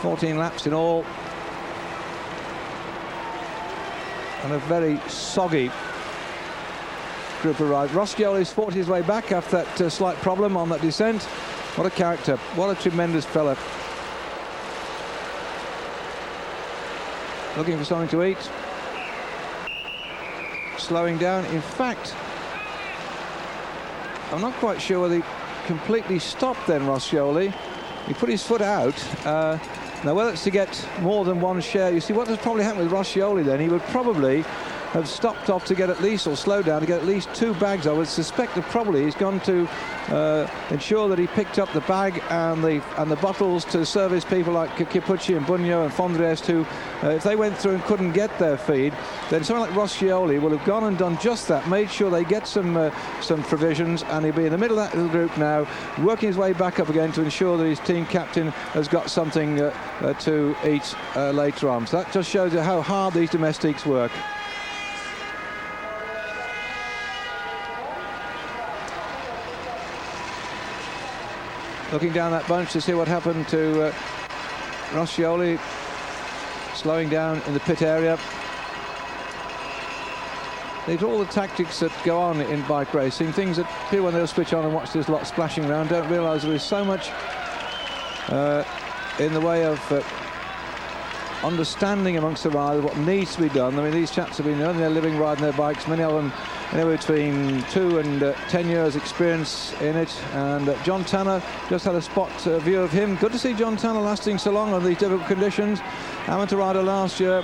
14 laps in all. And a very soggy group of riders. Roscioli's fought his way back after that slight problem on that descent. What a character. What a tremendous fella. Looking for something to eat. Slowing down. In fact, I'm not quite sure whether he completely stopped then, Roscioli. He put his foot out. Now, whether it's to get more than one share, you see what has probably happened with Roscioli then, he would probably have stopped off to get at least, or slowed down to get at least 2 bags. I would suspect that probably he's gone to ensure that he picked up the bag and the bottles to service people like Capucci and Bugno and Fondriest, who, if they went through and couldn't get their feed, then someone like Roscioli will have gone and done just that, made sure they get some provisions, and he'll be in the middle of that little group now, working his way back up again to ensure that his team captain has got something to eat later on. So that just shows you how hard these domestics work. Looking down that bunch to see what happened to Roscioli, slowing down in the pit area. These are all the tactics that go on in bike racing, things that people, when they'll switch on and watch this lot splashing around, don't realise there is so much in the way of understanding amongst the riders what needs to be done. I mean, these chaps have been earning their living riding their bikes, many of them anywhere between 2 and 10 years experience in it. And John Tanner, just had a spot view of him. Good to see John Tanner lasting so long on these difficult conditions. Amateur rider last year,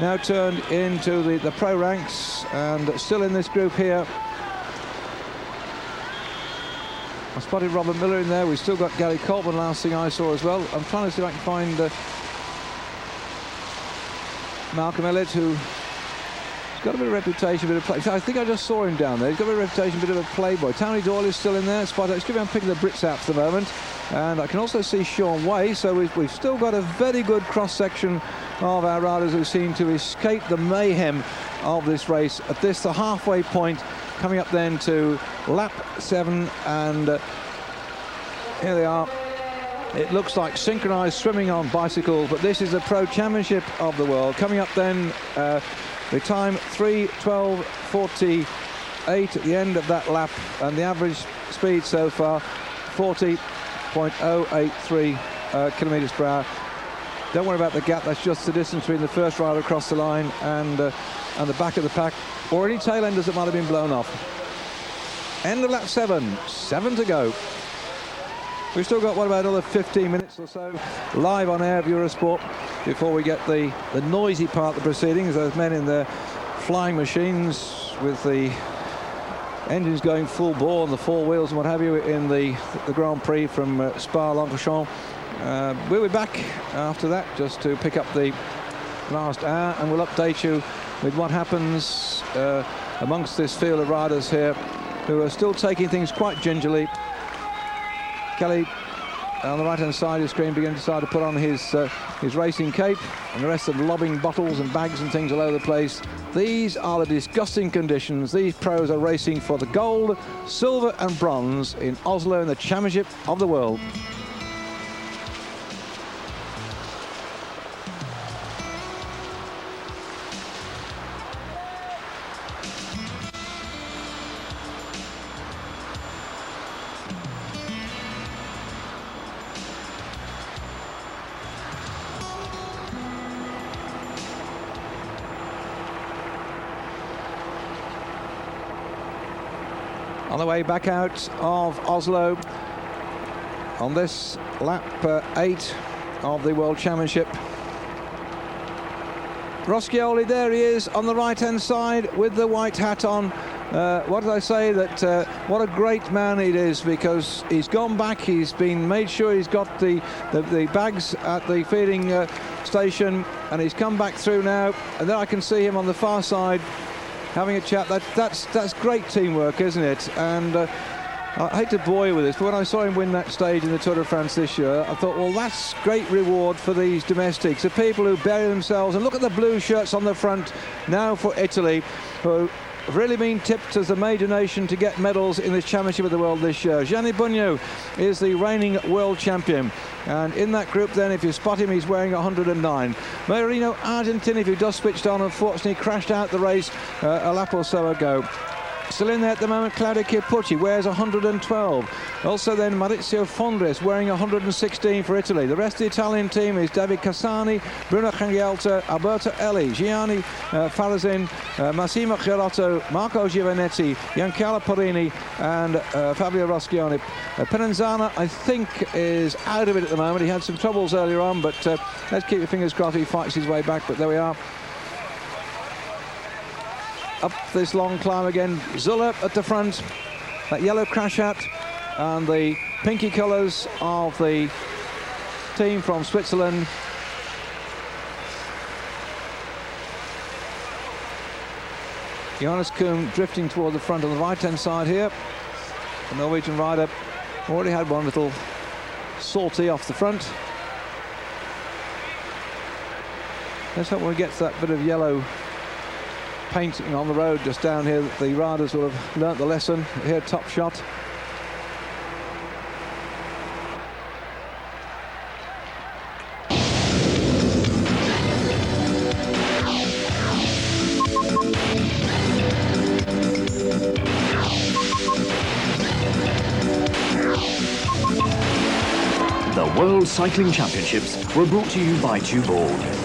now turned into the pro ranks and still in this group here. I spotted Robert Miller in there. We've still got Gary Coltman, last thing I saw as well. I'm trying to see if I can find Malcolm Elliott, who's got a bit of reputation, a bit of play. I think I just saw him down there. He's got a bit of reputation, a bit of a playboy. Tony Doyle is still in there. Spot. Let's give him picking the Brits out for the moment. And I can also see Sean Way. So we've still got a very good cross-section of our riders who seem to escape the mayhem of this race. At this, the halfway point, coming up then to lap 7. And here they are. It looks like synchronized swimming on bicycles, but this is the Pro Championship of the world. Coming up then, the time 3:12:48 at the end of that lap, and the average speed so far 40.083 kilometers per hour. Don't worry about the gap, that's just the distance between the first rider across the line and the back of the pack, or any tail enders that might have been blown off. End of lap 7 to go. We've still got, what, about another 15 minutes or so live on air of Eurosport before we get the noisy part of the proceedings. Those men in their flying machines with the engines going full bore and the 4 wheels and what have you in the Grand Prix from Spa-Francorchamps. We'll be back after that just to pick up the last hour, and we'll update you with what happens amongst this field of riders here who are still taking things quite gingerly. Kelly on the right-hand side of the screen beginning to decide to put on his racing cape, and the rest of them lobbing bottles and bags and things all over the place. These are the disgusting conditions. These pros are racing for the gold, silver and bronze in Oslo in the Championship of the World. On the way back out of Oslo on this lap 8 of the World Championship. Roscioli, there he is on the right-hand side with the white hat on. What did I say? That what a great man it is, because he's gone back, he's been made sure he's got the bags at the feeding station, and he's come back through now, and then I can see him on the far side having a chat. That's great teamwork, isn't it? And I hate to bore you with this, but when I saw him win that stage in the Tour de France this year, I thought, well, that's great reward for these domestics, the people who bury themselves. And look at the blue shirts on the front now for Italy, who have really been tipped as the major nation to get medals in this Championship of the World this year. Gianni Bugno is the reigning world champion. And in that group then, if you spot him, he's wearing 109. Marino Argentini, who just switched on, unfortunately crashed out the race a lap or so ago. Still in there at the moment, Claudio Chiappucci wears 112. Also then Maurizio Fondres wearing 116 for Italy. The rest of the Italian team is David Cassani, Bruno Cangielta, Alberto Elli, Gianni Farazin, Massimo Chiarotto, Marco Giovanetti, Giancarlo Porini and Fabio Roschioni. Pennanzana, I think, is out of it at the moment. He had some troubles earlier on, but let's keep your fingers crossed he fights his way back. But there we are. Up this long climb again, Zuller at the front, that yellow crash hat and the pinky colours of the team from Switzerland. Johannes Kuhn drifting toward the front on the right hand side here. The Norwegian rider already had one little sortie off the front. Let's hope when we get to that bit of yellow painting on the road just down here that the riders will have learnt the lesson. Here, top shot. The World Cycling Championships were brought to you by Tubeboard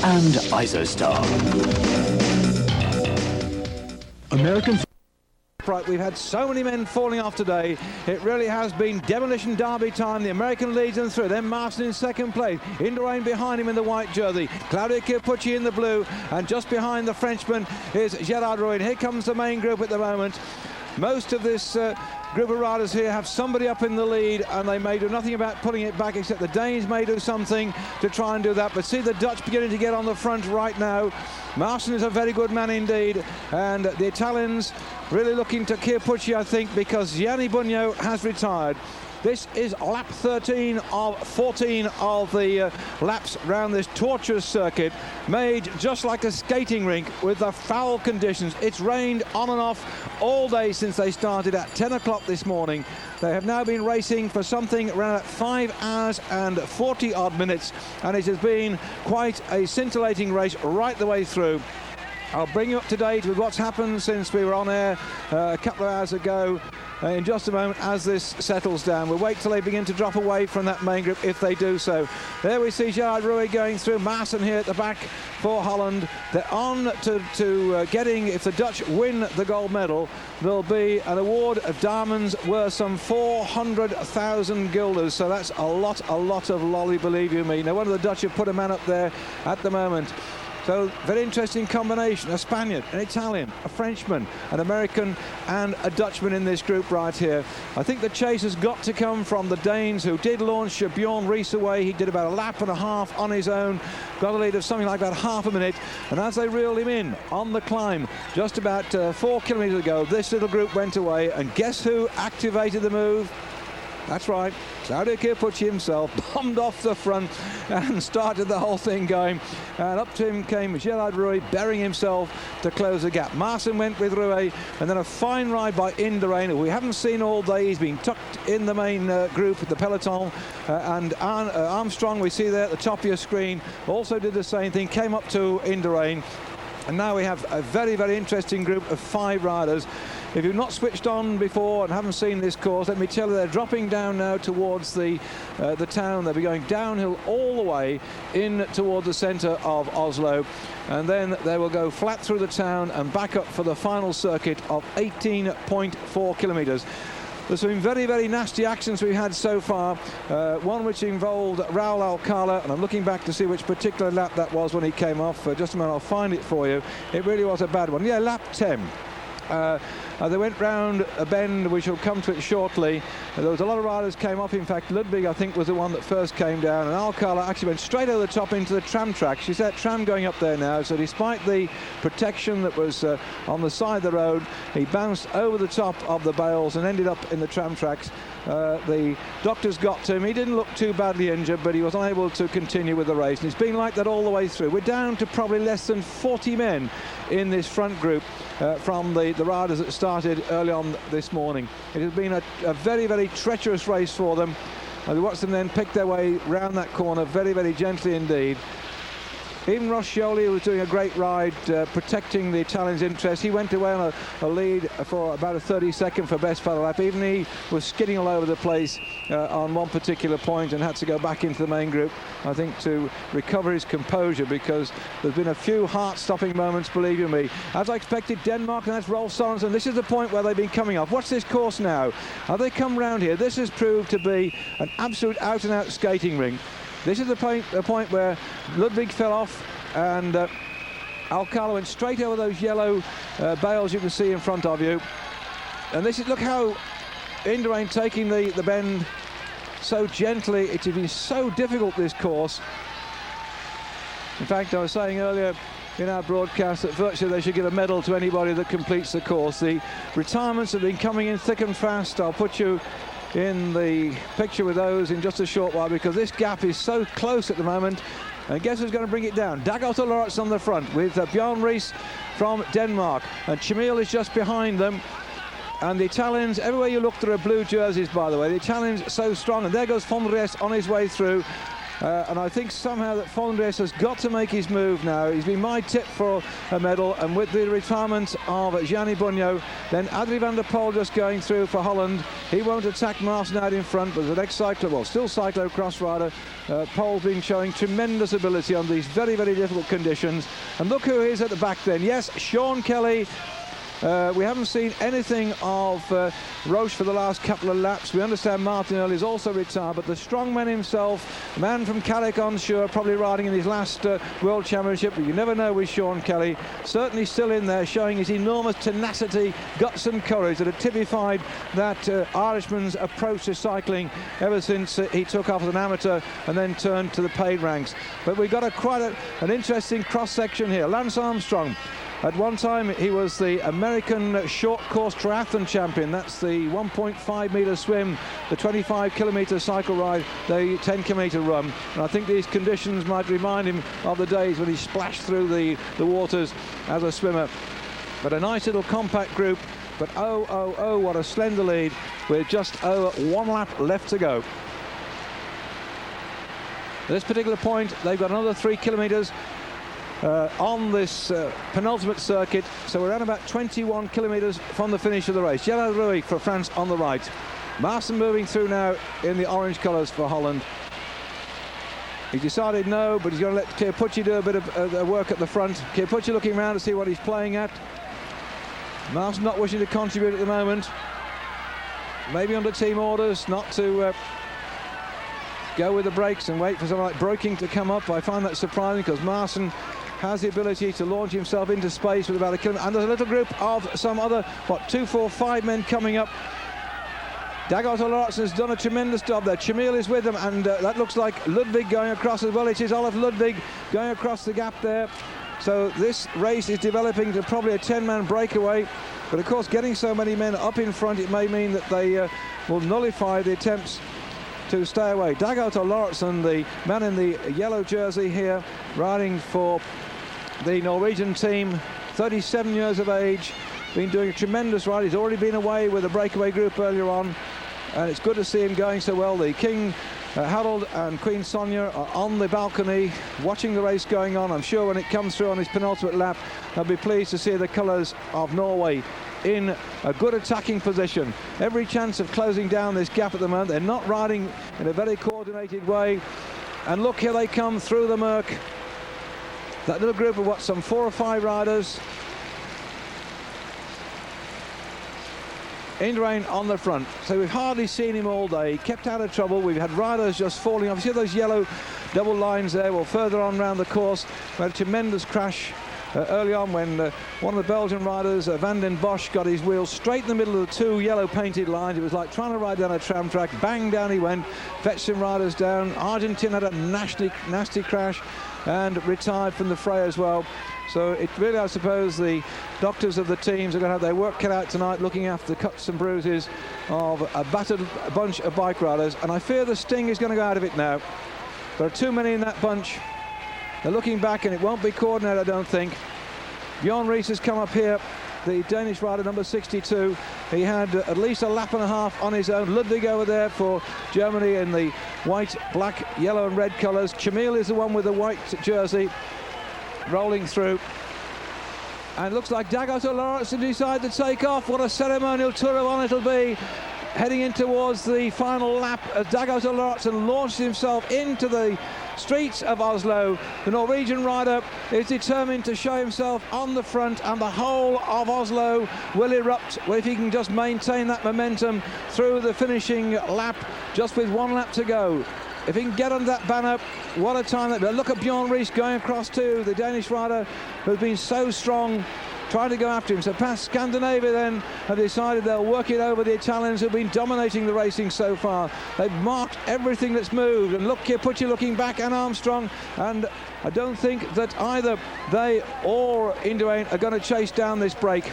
and Isostar. American. Right, we've had so many men falling off today. It really has been demolition derby time. The American leads them through. Then Martin in second place. Indurain behind him in the white jersey. Claudio Chiappucci in the blue. And just behind the Frenchman is Gerard Ruin. Here comes the main group at the moment. Most of this group of riders here have somebody up in the lead, and they may do nothing about pulling it back, except the Danes may do something to try and do that. But see the Dutch beginning to get on the front right now. Martin is a very good man indeed, and the Italians really looking to Chiappucci, I think, because Gianni Bugno has retired. This is lap 13 of 14 of the laps round this tortuous circuit, made just like a skating rink with the foul conditions. It's rained on and off all day since they started at 10 o'clock this morning. They have now been racing for something around 5 hours and 40 odd minutes, and it has been quite a scintillating race right the way through. I'll bring you up to date with what's happened since we were on air a couple of hours ago in just a moment as this settles down. We'll wait till they begin to drop away from that main group if they do so. There we see Gerard Ruy going through. Maassen here at the back for Holland. They're on to getting, if the Dutch win the gold medal, there'll be an award of diamonds worth some 400,000 guilders. So that's a lot of lolly, believe you me. No wonder the Dutch have put a man up there at the moment. So, very interesting combination, a Spaniard, an Italian, a Frenchman, an American and a Dutchman in this group right here. I think the chase has got to come from the Danes, who did launch Bjorn Ries away. He did about a lap and a half on his own, got a lead of something like about half a minute, and as they reeled him in on the climb just about 4 kilometres ago, this little group went away, and guess who activated the move? That's right, Claudio Chiappucci himself bombed off the front and started the whole thing going. And up to him came Gerard Ruy, burying himself to close the gap. Maassen went with Ruy, and then a fine ride by Indurain, who we haven't seen all day. He's been tucked in the main group at the peloton. And Armstrong, we see there at the top of your screen, also did the same thing, came up to Indurain. And now we have a very, very interesting group of 5 riders. If you've not switched on before and haven't seen this course, let me tell you, they're dropping down now towards the town. They'll be going downhill all the way in toward the centre of Oslo, and then they will go flat through the town and back up for the final circuit of 18.4 kilometres. There's been very, very nasty actions we've had so far. One which involved Raul Alcala, and I'm looking back to see which particular lap that was when he came off. Just a minute, I'll find it for you. It really was a bad one. Yeah, lap 10. They went round a bend, which will come to it shortly. There was a lot of riders came off. In fact, Ludwig, I think, was the one that first came down, and Alcala actually went straight over the top into the tram tracks. You see that tram going up there now, so despite the protection that was on the side of the road, he bounced over the top of the bales and ended up in the tram tracks. The doctors got to him. He didn't look too badly injured, but he was unable to continue with the race, and it's been like that all the way through. We're down to probably less than 40 men in this front group from the riders that started early on this morning. It has been a very, very treacherous race for them. We watched them then pick their way round that corner very, very gently indeed. Even Roscioli was doing a great ride, protecting the Italians' interest. He went away on a lead for about a 32nd for best fellow lap. Even he was skidding all over the place on one particular point and had to go back into the main group, I think, to recover his composure, because there's been a few heart-stopping moments, believe you me. As I expected, Denmark, and that's Rolf Sorensen. This is the point where they've been coming off. Watch this course now. Have they come round here? This has proved to be an absolute out-and-out skating rink. This is the point where Ludwig fell off, and Alcala went straight over those yellow bales you can see in front of you. And this is, look how Indurain taking the bend so gently. It has been so difficult, this course. In fact, I was saying earlier in our broadcast that virtually they should give a medal to anybody that completes the course. The retirements have been coming in thick and fast. I'll put you in the picture with those in just a short while, because this gap is so close at the moment. And guess who's going to bring it down? Dag Otto Lorentz on the front with Bjorn Ries from Denmark, and Chimil is just behind them. And the Italians, everywhere you look, there are blue jerseys, by the way. The Italians so strong, and there goes Fondries on his way through. And I think somehow that Fondries has got to make his move now. He's been my tip for a medal, and with the retirement of Gianni Bugno, then Adrie van der Poel just going through for Holland. He won't attack Martin out in front, but the next cycler, well, still cyclo-cross rider, Poel's been showing tremendous ability on these very, very difficult conditions. And look who is at the back then. Yes, Sean Kelly. We haven't seen anything of Roche for the last couple of laps. We understand Martin Earl is also retired, but the strongman himself, the man from Calais on Shore, probably riding in his last World Championship, but you never know with Sean Kelly, certainly still in there, showing his enormous tenacity, guts and courage that have typified that Irishman's approach to cycling ever since he took off as an amateur and then turned to the paid ranks. But we've got quite an interesting cross-section here. Lance Armstrong. At one time, he was the American short course triathlon champion. That's the 1.5 metre swim, the 25 kilometre cycle ride, the 10 kilometre run. And I think these conditions might remind him of the days when he splashed through the waters as a swimmer. But a nice little compact group. But oh, what a slender lead with just one lap left to go. At this particular point, they've got another 3 kilometres on this penultimate circuit, so we're at about 21 kilometres from the finish of the race. Yellow Rui for France on the right. Maassen moving through now in the orange colours for Holland. He decided no, but he's going to let Chiappucci do a bit of work at the front. Chiappucci looking around to see what he's playing at. Maassen not wishing to contribute at the moment. Maybe under team orders not to go with the brakes and wait for someone like Broking to come up. I find that surprising, because Maassen has the ability to launch himself into space with about a kilometre. And there's a little group of some other, 2, 4, 5 men coming up. Dag Otto Lorentz has done a tremendous job there. Chimil is with them, and that looks like Ludwig going across as well. It is Olaf Ludwig going across the gap there. So this race is developing to probably a 10-man breakaway. But of course, getting so many men up in front, it may mean that they will nullify the attempts to stay away. Dag Otto Lorentz, the man in the yellow jersey here, riding for the Norwegian team, 37 years of age, been doing a tremendous ride. He's already been away with a breakaway group earlier on, and it's good to see him going so well. The King Harold and Queen Sonia are on the balcony watching the race going on. I'm sure when it comes through on his penultimate lap, they'll be pleased to see the colours of Norway in a good attacking position. Every chance of closing down this gap at the moment. They're not riding in a very coordinated way. And look, here they come through the murk. That little group of some 4 or 5 riders. Indurain on the front. So we've hardly seen him all day. He kept out of trouble. We've had riders just falling off. You see those yellow double lines there? Well, further on round the course, we had a tremendous crash early on when one of the Belgian riders, Van den Bosch, got his wheel straight in the middle of the two yellow painted lines. It was like trying to ride down a tram track. Bang, down he went, fetched some riders down. Argentina had a nasty crash and retired from the fray as well. So it really, I suppose, the doctors of the teams are going to have their work cut out tonight, looking after the cuts and bruises of a battered bunch of bike riders. And I fear the sting is going to go out of it now. There are too many in that bunch. They're looking back, and it won't be coordinated, I don't think. Bjorn Ries has come up here, the Danish rider, number 62. He had at least a lap and a half on his own. Ludwig over there for Germany in the white, black, yellow and red colours. Chamil is the one with the white jersey, rolling through. And it looks like Dagotto Lauritsen decided to take off. What a ceremonial tour of honour it'll be. Heading in towards the final lap, Dagotto Lauritsen launches himself into the streets of Oslo. The Norwegian rider is determined to show himself on the front, and the whole of Oslo will erupt if he can just maintain that momentum through the finishing lap, just with one lap to go. If he can get under that banner, what a time that. Look at Bjorn Ries going across too, the Danish rider who's been so strong, trying to go after him. So past Scandinavia then have decided they'll work it over the Italians who've been dominating the racing so far. They've marked everything that's moved. And look here, Pucci looking back, and Armstrong. And I don't think that either they or Indurain are going to chase down this break.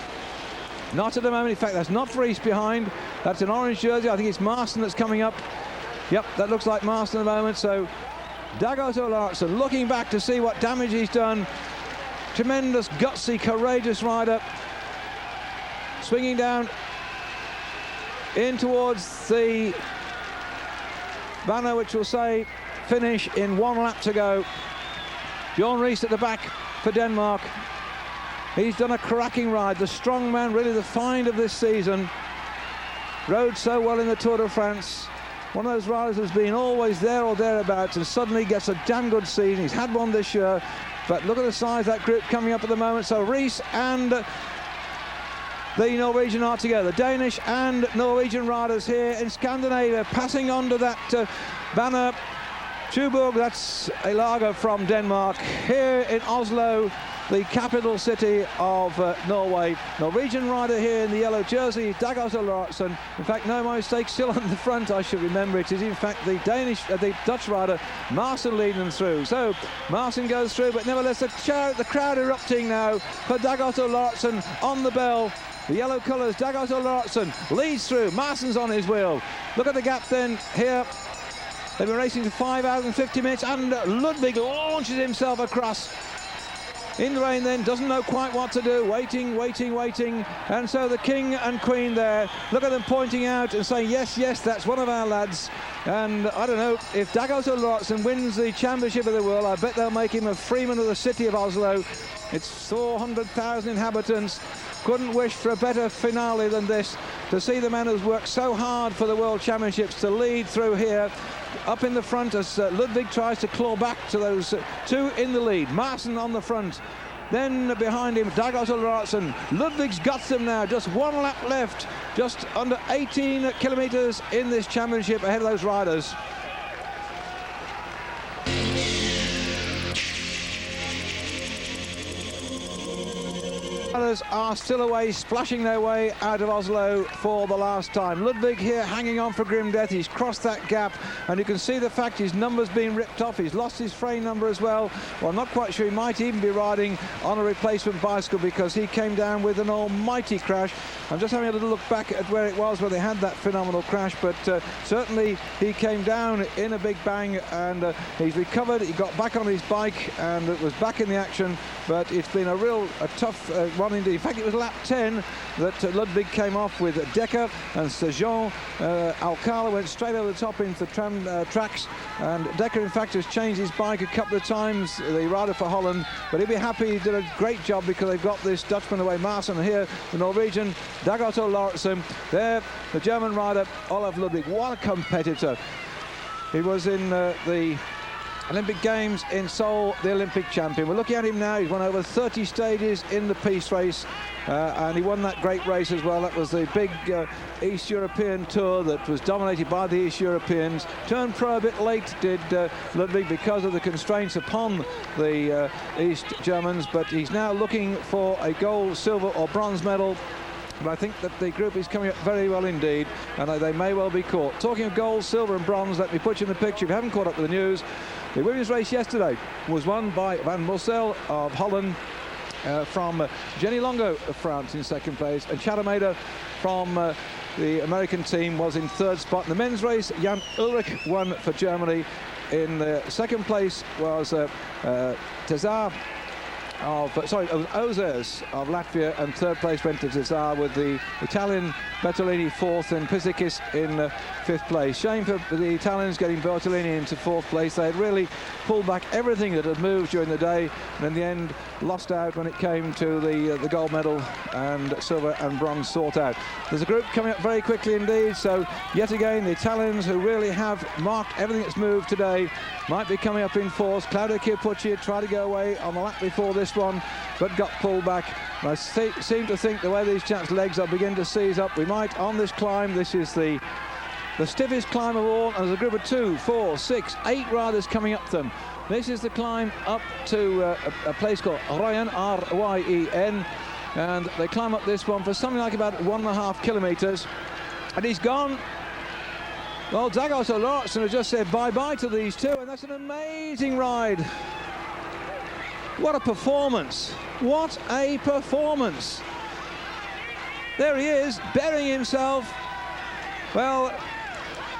Not at the moment. In fact, that's not Ries behind. That's an orange jersey. I think it's Marston that's coming up. Yep, that looks like Marston at the moment. So Dagotto Lauritsen looking back to see what damage he's done. Tremendous, gutsy, courageous rider. Swinging down in towards the banner, which will say finish in one lap to go. Bjorn Ries at the back for Denmark. He's done a cracking ride. The strong man, really the find of this season. Rode so well in the Tour de France. One of those riders who's been always there or thereabouts, and suddenly gets a damn good season. He's had one this year, but look at the size of that group coming up at the moment. So Ries and the Norwegian are together. Danish and Norwegian riders here in Scandinavia, passing under that banner. Tuborg, that's a lager from Denmark. Here in Oslo, the capital city of Norway. Norwegian rider here in the yellow jersey, Dagotto Lauritsen. In fact, no mistake, still on the front, I should remember. It is in fact the Dutch rider, Marston, leading them through. So Marston goes through, but nevertheless the crowd erupting now for Dagotto Lauritsen on the bell. The yellow colours, Dagotto Lauritsen leads through. Marston's on his wheel. Look at the gap then here. They've been racing for 5 hours and 50 minutes, and Ludwig launches himself across. Indurain then doesn't know quite what to do, waiting, and so the king and queen there, look at them pointing out and saying, yes, that's one of our lads. And I don't know, if Dagotto Lauritsen wins the championship of the world, I bet they'll make him a freeman of the city of Oslo. It's 400,000 inhabitants. Couldn't wish for a better finale than this, to see the man who's worked so hard for the World Championships to lead through here. Up in the front as Ludwig tries to claw back to those two in the lead. Marston on the front. Then behind him, Dagotto Lauritsen. Ludwig's got them now. Just one lap left. Just under 18 kilometres in this championship ahead of those riders. Others are still away, splashing their way out of Oslo for the last time. Ludwig here hanging on for grim death. He's crossed that gap, and you can see the fact his number's been ripped off. He's lost his frame number as well. Well, I'm not quite sure. He might even be riding on a replacement bicycle, because he came down with an almighty crash. I'm just having a little look back at where it was where they had that phenomenal crash, but certainly he came down in a big bang, and he's recovered. He got back on his bike and was back in the action, but it's been a tough one indeed. In fact, it was lap 10 that Ludwig came off with Decker, and Sejan Alcala went straight over the top into the tracks, and Decker in fact has changed his bike a couple of times, the rider for Holland, but he'll be happy. He did a great job, because they've got this Dutchman away, Marston, here the Norwegian Dagotto Lauritsen, there the German rider Olaf Ludwig. What a competitor. He was in the Olympic Games in Seoul, the Olympic champion. We're looking at him now. He's won over 30 stages in the Peace Race, and he won that great race as well. That was the big East European tour that was dominated by the East Europeans. Turned pro a bit late, did Ludwig, because of the constraints upon the East Germans, but he's now looking for a gold, silver or bronze medal. But I think that the group is coming up very well indeed, and they may well be caught. Talking of gold, silver and bronze, let me put you in the picture if you haven't caught up with the news. The women's race yesterday was won by Van Morsel of Holland, from Jenny Longo of France in second place, and Chadameda from the American team was in third spot. In the men's race, Jan Ulrich won for Germany. In second place was Tezar Ozers of Latvia, and third place went to Tezar, with the Italian Bertolini fourth and Pisikis in fifth place. Shame for the Italians getting Bertolini into fourth place. They had really pulled back everything that had moved during the day, and in the end lost out when it came to the gold medal, and silver and bronze sought out. There's a group coming up very quickly indeed, so yet again the Italians, who really have marked everything that's moved today, might be coming up in force. Claudio Chiappucci tried to go away on the lap before this one, but got pulled back. And I seem to think the way these chaps' legs are beginning to seize up, we might on this climb. This is the stiffest climb of all, and there's a group of 2, 4, 6, 8 riders coming up them. This is the climb up to a place called Ryen, R-Y-E-N, and they climb up this one for something like about 1.5 kilometres, and he's gone. Well, Dagos O'Lortson has just said bye-bye to these two, and that's an amazing ride. What a performance. What a performance. There he is, burying himself. Well,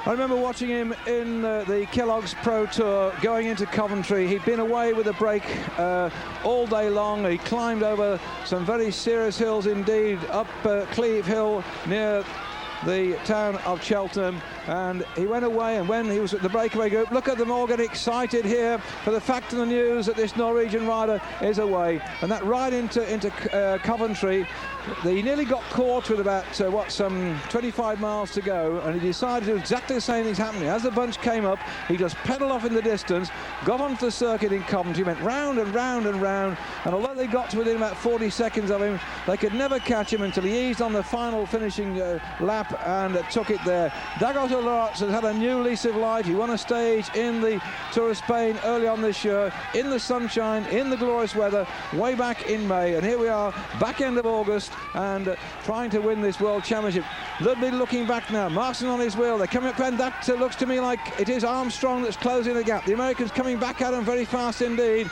I remember watching him in the Kellogg's Pro Tour going into Coventry. He'd been away with a break all day long. He climbed over some very serious hills indeed, up Cleve Hill near the town of Cheltenham, and he went away, and when he was at the breakaway group, look at them all getting excited here for the fact of the news that this Norwegian rider is away. And that ride into Coventry, he nearly got caught with about some 25 miles to go, and he decided to do exactly the same thing's happening. As the bunch came up, he just pedalled off in the distance, got onto the circuit in Coventry, went round and round and round, and although they got to within about 40 seconds of him, they could never catch him until he eased on the final finishing lap and took it there. Dagos O'Lortson has had a new lease of life. He won a stage in the Tour of Spain early on this year, in the sunshine, in the glorious weather, way back in May, and here we are, back end of August, and trying to win this World Championship. Ludwig looking back now, Marson on his wheel, they're coming up, and that looks to me like it is Armstrong that's closing the gap. The Americans coming back at him very fast indeed.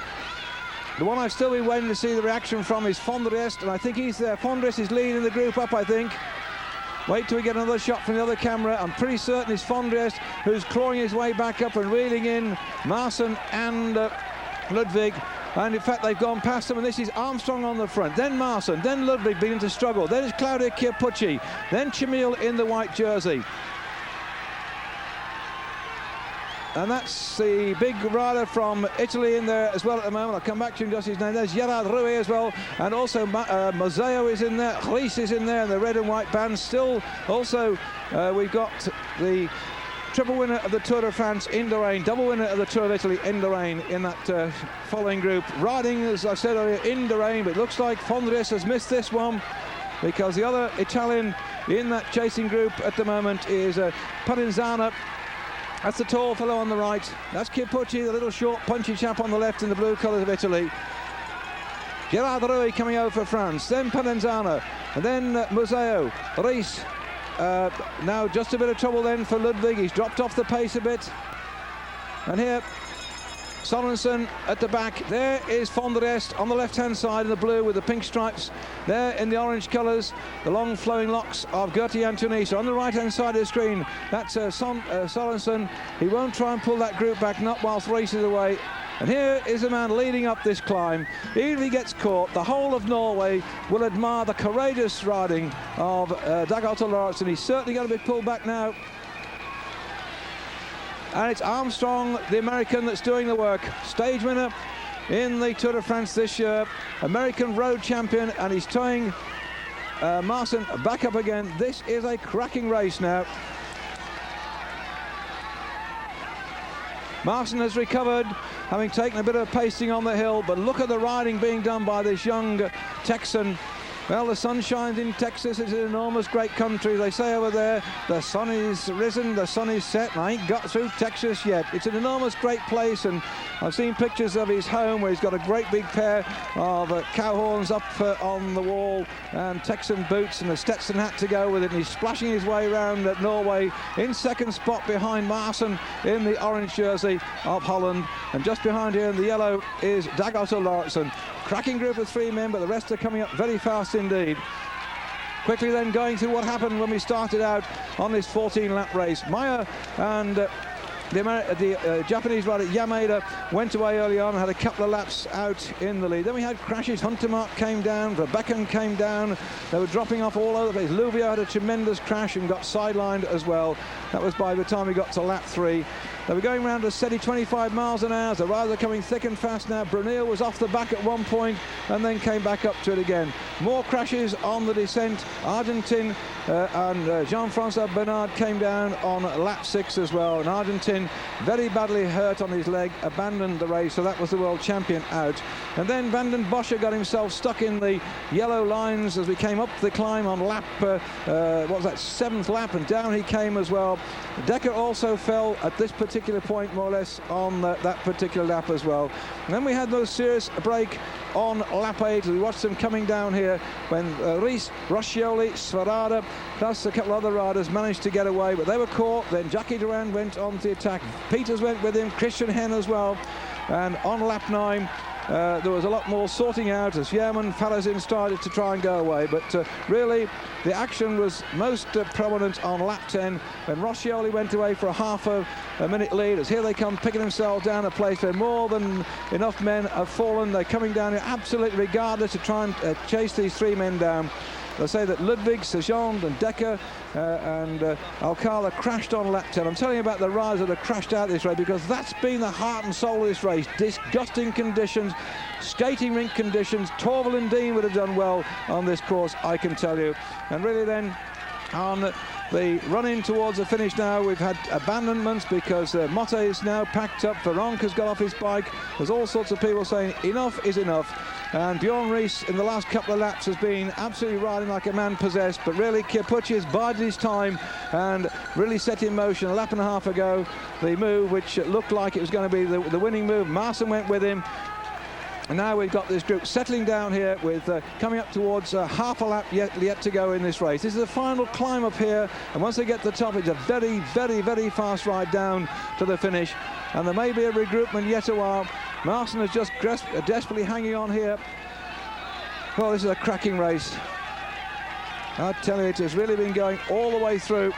The one I've still been waiting to see the reaction from is Fondriest, and I think he's there. Fondriest is leading the group up, I think. Wait till we get another shot from the other camera. I'm pretty certain it's Fondriest who's clawing his way back up and reeling in Marson and Ludwig. And in fact, they've gone past them, and this is Armstrong on the front, then Marson, then Ludwig beginning to struggle, then it's Claudio Chiappucci, then Chimil in the white jersey. And that's the big rider from Italy in there as well at the moment. I'll come back to him just his name. There's Gerard Rouet as well, and also Moseo is in there, Ries is in there, and the red and white band still. Also, we've got the triple winner of the Tour de France, Indurain, double winner of the Tour of Italy, Indurain, in that following group. Riding, as I said earlier, Indurain, but it looks like Fondriest has missed this one, because the other Italian in that chasing group at the moment is Padenzana. That's the tall fellow on the right. That's Chiappucci, the little short punchy chap on the left in the blue colours of Italy. Gerard Rouet coming over for France, then Padenzana, and then Moseo, Ries. Now just a bit of trouble then for Ludwig. He's dropped off the pace a bit. And here, Sorensen at the back. There is Fondriest on the left-hand side in the blue with the pink stripes. There in the orange colours, the long flowing locks of Gertie Antonisa. On the right-hand side of the screen, that's Sorensen. He won't try and pull that group back, not whilst races away. And here is a man leading up this climb. Even if he gets caught, the whole of Norway will admire the courageous riding of Dagos O'Lortson. He's certainly going to be pulled back now. And it's Armstrong, the American, that's doing the work. Stage winner in the Tour de France this year, American road champion, and he's towing Marson back up again. This is a cracking race now. Marson has recovered, having taken a bit of pasting on the hill, but look at the riding being done by this young Texan. Well, the sun shines in Texas. It's an enormous, great country. They say over there, the sun is risen, the sun is set, and I ain't got through Texas yet. It's an enormous, great place, and I've seen pictures of his home where he's got a great big pair of cow horns up on the wall, and Texan boots and a Stetson hat to go with it, and he's splashing his way around at Norway in second spot behind Marson in the orange jersey of Holland, and just behind here in the yellow is David Duffield. Cracking group of 3 men, but the rest are coming up very fast indeed. Quickly then going through what happened when we started out on this 14-lap race. Meyer and the Japanese rider Yamada went away early on and had a couple of laps out in the lead. Then we had crashes. Huntermark came down, Verbecken came down. They were dropping off all over the place. Louvio had a tremendous crash and got sidelined as well. That was by the time we got to lap 3. They were going around a steady 25 miles an hour. The riders are coming thick and fast now. Brunel was off the back at one point and then came back up to it again. More crashes on the descent. Argentin and Jean-Francois Bernard came down on lap 6 as well. And Argentin, very badly hurt on his leg, abandoned the race. So that was the world champion out. And then Vanden Bossche got himself stuck in the yellow lines as we came up the climb on lap, what was that, 7th lap, and down he came as well. Decker also fell at this particular point, more or less, on that particular lap as well. And then we had no serious break on lap 8. We watched them coming down here when Rees, Roscioli, Sferrada, plus a couple of other riders managed to get away, but they were caught. Then Jackie Durand went on to the attack. Peters went with him, Christian Hen as well. And on lap 9, there was a lot more sorting out as Yerman, Falazin started to try and go away, but really the action was most prominent on lap 10 when Roscioli went away for a half a minute lead. As here they come picking themselves down a place where more than enough men have fallen. They're coming down here absolutely regardless to try and chase these 3 men down. They say that Ludwig, Sejean and Decker and Alcala crashed on lap 10. I'm telling you about the riders that have crashed out this race because that's been the heart and soul of this race. Disgusting conditions, skating rink conditions. Torvill and Dean would have done well on this course, I can tell you. And really then on the run-in towards the finish now, we've had abandonments because Motte is now packed up. Veronk has got off his bike. There's all sorts of people saying enough is enough. And Bjorn Rees in the last couple of laps has been absolutely riding like a man possessed, but really Chiappucci has bided his time and really set in motion a lap and a half ago the move which looked like it was going to be the winning move. Marson went with him. And now we've got this group settling down here with coming up towards half a lap yet to go in this race. This is the final climb up here, and once they get to the top, it's a very, very, very fast ride down to the finish. And there may be a regroupment yet a while. Marson is just desperately hanging on here. Well, this is a cracking race. I tell you, it has really been going all the way through.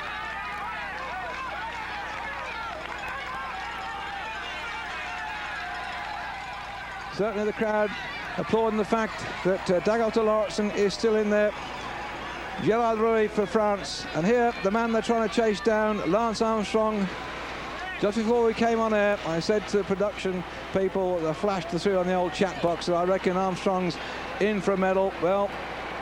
Certainly the crowd applauding the fact that Dagolte Lauritsen is still in there. Gerard Rouy for France. And here, the man they're trying to chase down, Lance Armstrong. Just before we came on air, I said to the production people that flashed through on the old chat box that I reckon Armstrong's in for a medal. Well,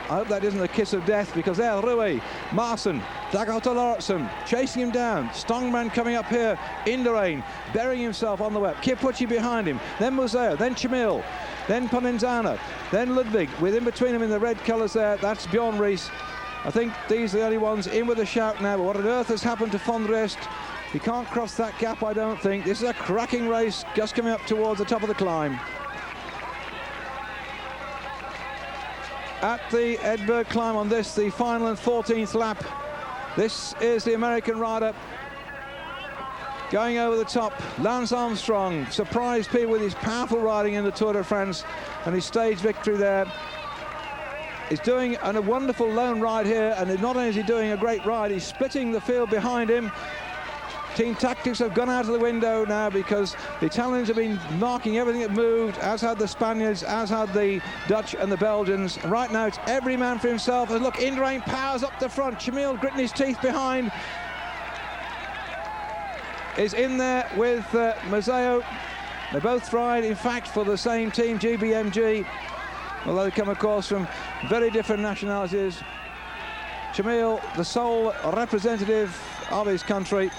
I hope that isn't a kiss of death because there, Rouy, Marson, Dagolte Lauritsen chasing him down. Stongman coming up here, Indurain burying himself on the web. Chiappucci behind him, then Museo, then Chamil, then Provenzano, then Ludwig. With in between them in the red colours there, that's Bjorn Rees. I think these are the only ones in with a shout now, but what on earth has happened to Von Rest? He can't cross that gap, I don't think. This is a cracking race, just coming up towards the top of the climb. At the Edberg climb on this, the final and 14th lap. This is the American rider going over the top. Lance Armstrong surprised people with his powerful riding in the Tour de France and his stage victory there. He's doing a wonderful lone ride here, and not only is he doing a great ride, he's splitting the field behind him. Team tactics have gone out of the window now because the Italians have been marking everything that moved, as had the Spaniards, as had the Dutch and the Belgians. And right now it's every man for himself. And look, Indurain powers up the front. Chamil gritting his teeth behind is in there with Museo. They both ride, in fact, for the same team, GBMG, although they come, of course, from very different nationalities. Chamil, the sole representative of his country.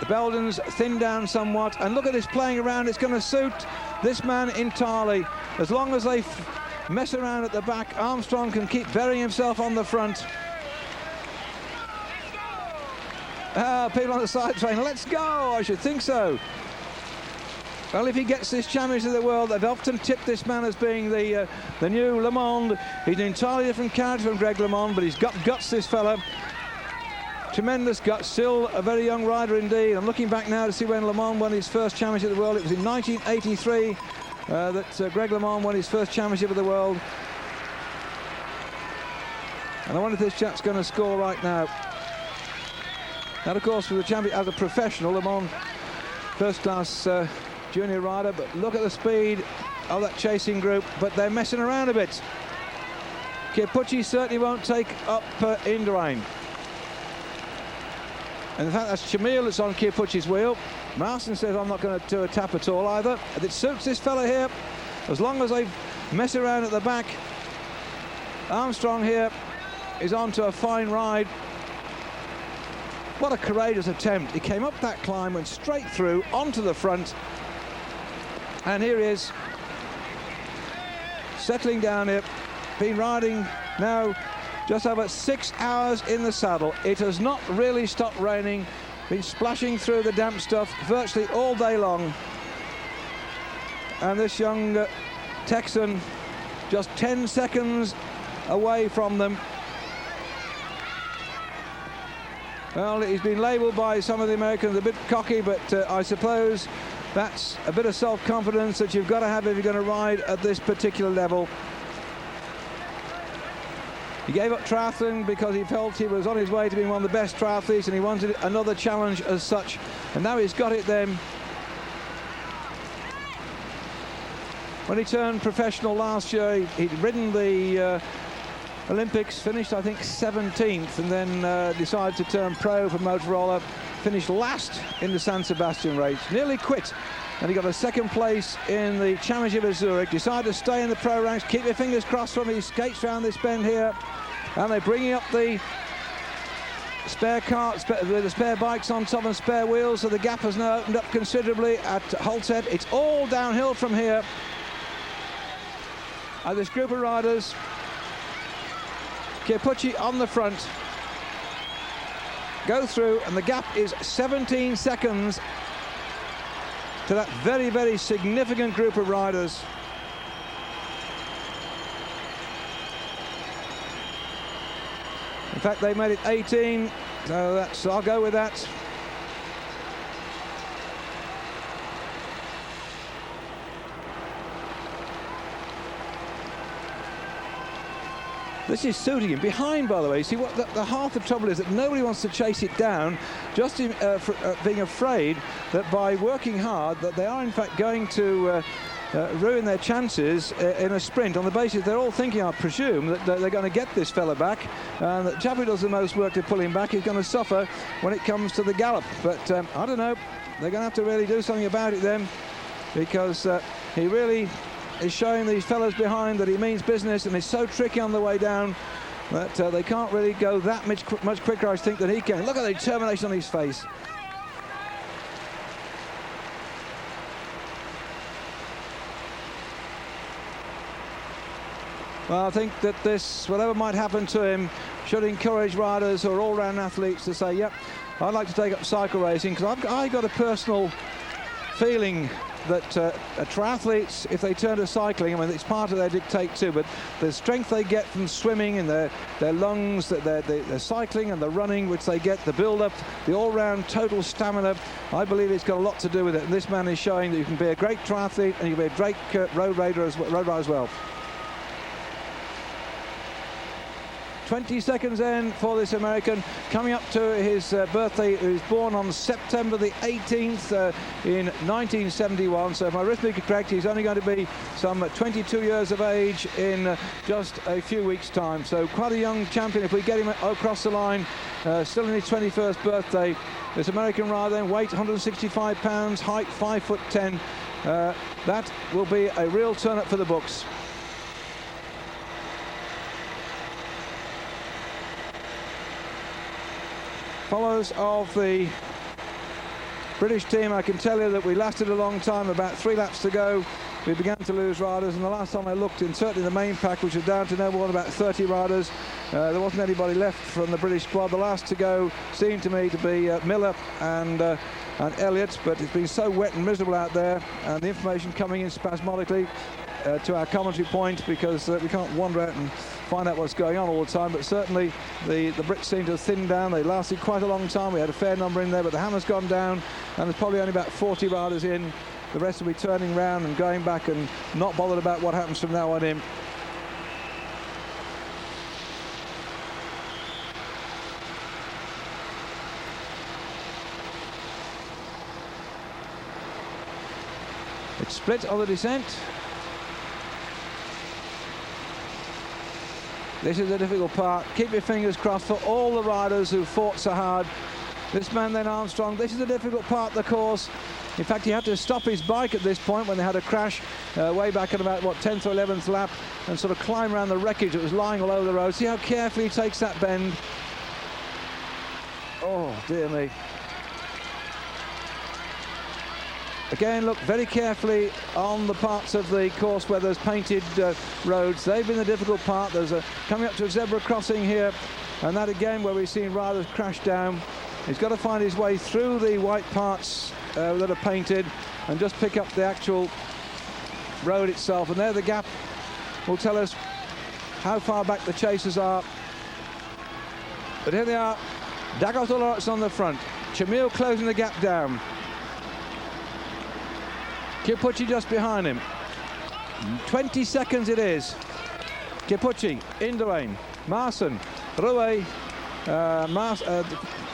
The Belgians thinned down somewhat, and look at this playing around. It's going to suit this man entirely. As long as they mess around at the back, Armstrong can keep burying himself on the front. People on the side saying, let's go, I should think so. Well, if he gets this Championship of the World, they've often tipped this man as being the new Le Monde. He's an entirely different character from Greg LeMond, but he's got guts, this fella. Tremendous guts, still a very young rider indeed. I'm looking back now to see when Le Monde won his first Championship of the World. It was in 1983 that Greg LeMond won his first Championship of the World. And I wonder if this chap's going to score right now. That, of course, for the champion as a professional, Le Monde, first-class junior rider. But look at the speed of that chasing group. But they're messing around a bit. Kiepucci certainly won't take up Indurain. And in fact, that's Chamil that's on Kiepucci's wheel. Marston says, I'm not going to do a tap at all either. It suits this fella here. As long as they mess around at the back. Armstrong here is on to a fine ride. What a courageous attempt. He came up that climb, went straight through, onto the front. And here he is, settling down here. Been riding now just over 6 hours in the saddle. It has not really stopped raining. Been splashing through the damp stuff virtually all day long. And this young Texan just 10 seconds away from them. Well, he's been labelled by some of the Americans a bit cocky, but I suppose that's a bit of self-confidence that you've got to have if you're going to ride at this particular level. He gave up triathlon because he felt he was on his way to being one of the best triathletes, and he wanted another challenge as such. And now he's got it then. When he turned professional last year, he'd ridden the Olympics, finished I think 17th, and then decided to turn pro for Motorola, finished last in the San Sebastian race, nearly quit, and he got a second place in the Championship of Zurich, decided to stay in the pro ranks. Keep your fingers crossed for him. He skates around this bend here, and they're bringing up the spare carts, the spare bikes on top and spare wheels, so the gap has now opened up considerably at Holtet. It's all downhill from here. And this group of riders, Kiepucci on the front, go through, and the gap is 17 seconds to that very, very significant group of riders. In fact, they made it 18, so I'll go with that. This is suiting him. Behind, by the way, see what the half the trouble is that nobody wants to chase it down, just being afraid that by working hard that they are in fact going to ruin their chances in a sprint, on the basis they're all thinking, I presume, that they're going to get this fella back, and that Chappie does the most work to pull him back. He's going to suffer when it comes to the gallop. But I don't know, they're going to have to really do something about it then, because he really is showing these fellas behind that he means business, and is so tricky on the way down that they can't really go that much quicker, I think, than he can. Look at the determination on his face. Well, I think that this, whatever might happen to him, should encourage riders who are all-round athletes to say, yep, I'd like to take up cycle racing, because I've got a personal feeling that triathletes, if they turn to cycling, I mean, it's part of their dictate too, but the strength they get from swimming and their lungs, their cycling and the running, which they get, the build-up, the all-round total stamina, I believe it's got a lot to do with it. And this man is showing that you can be a great triathlete and you can be a great road rider as well. 20 seconds in for this American, coming up to his birthday. He was born on September the 18th in 1971, so if my arithmetic is correct, he's only going to be some 22 years of age in just a few weeks' time. So quite a young champion if we get him across the line, still in his 21st birthday. This American rider, weight 165 pounds, height 5'10". That will be a real turn-up for the books. Follows of the British team, I can tell you that we lasted a long time. About 3 laps to go, we began to lose riders, and the last time I looked, in certainly the main pack, which was down to no more than about 30 riders, there wasn't anybody left from the British squad. The last to go seemed to me to be Miller and Elliott, but it's been so wet and miserable out there, and the information coming in spasmodically to our commentary point, because we can't wander out and find out what's going on all the time. But certainly the Brits seem to have thinned down. They lasted quite a long time. We had a fair number in there, but the hammer's gone down, and there's probably only about 40 riders in. The rest will be turning round and going back and not bothered about what happens from now on in. It's split on the descent. This is the difficult part. Keep your fingers crossed for all the riders who fought so hard. This man then, Armstrong, this is the difficult part of the course. In fact, he had to stop his bike at this point when they had a crash way back at about, what, 10th or 11th lap, and sort of climb around the wreckage that was lying all over the road. See how carefully he takes that bend. Oh, dear me. Again, look very carefully on the parts of the course where there's painted roads. They've been the difficult part. There's coming up to a zebra crossing here, and that again where we've seen riders crash down. He's got to find his way through the white parts that are painted and just pick up the actual road itself. And there the gap will tell us how far back the chasers are. But here they are. Dagot Olorats on the front. Chamil closing the gap down. Kipucci just behind him. 20 seconds it is. Kipucci, Indurain, Marson, Rouet,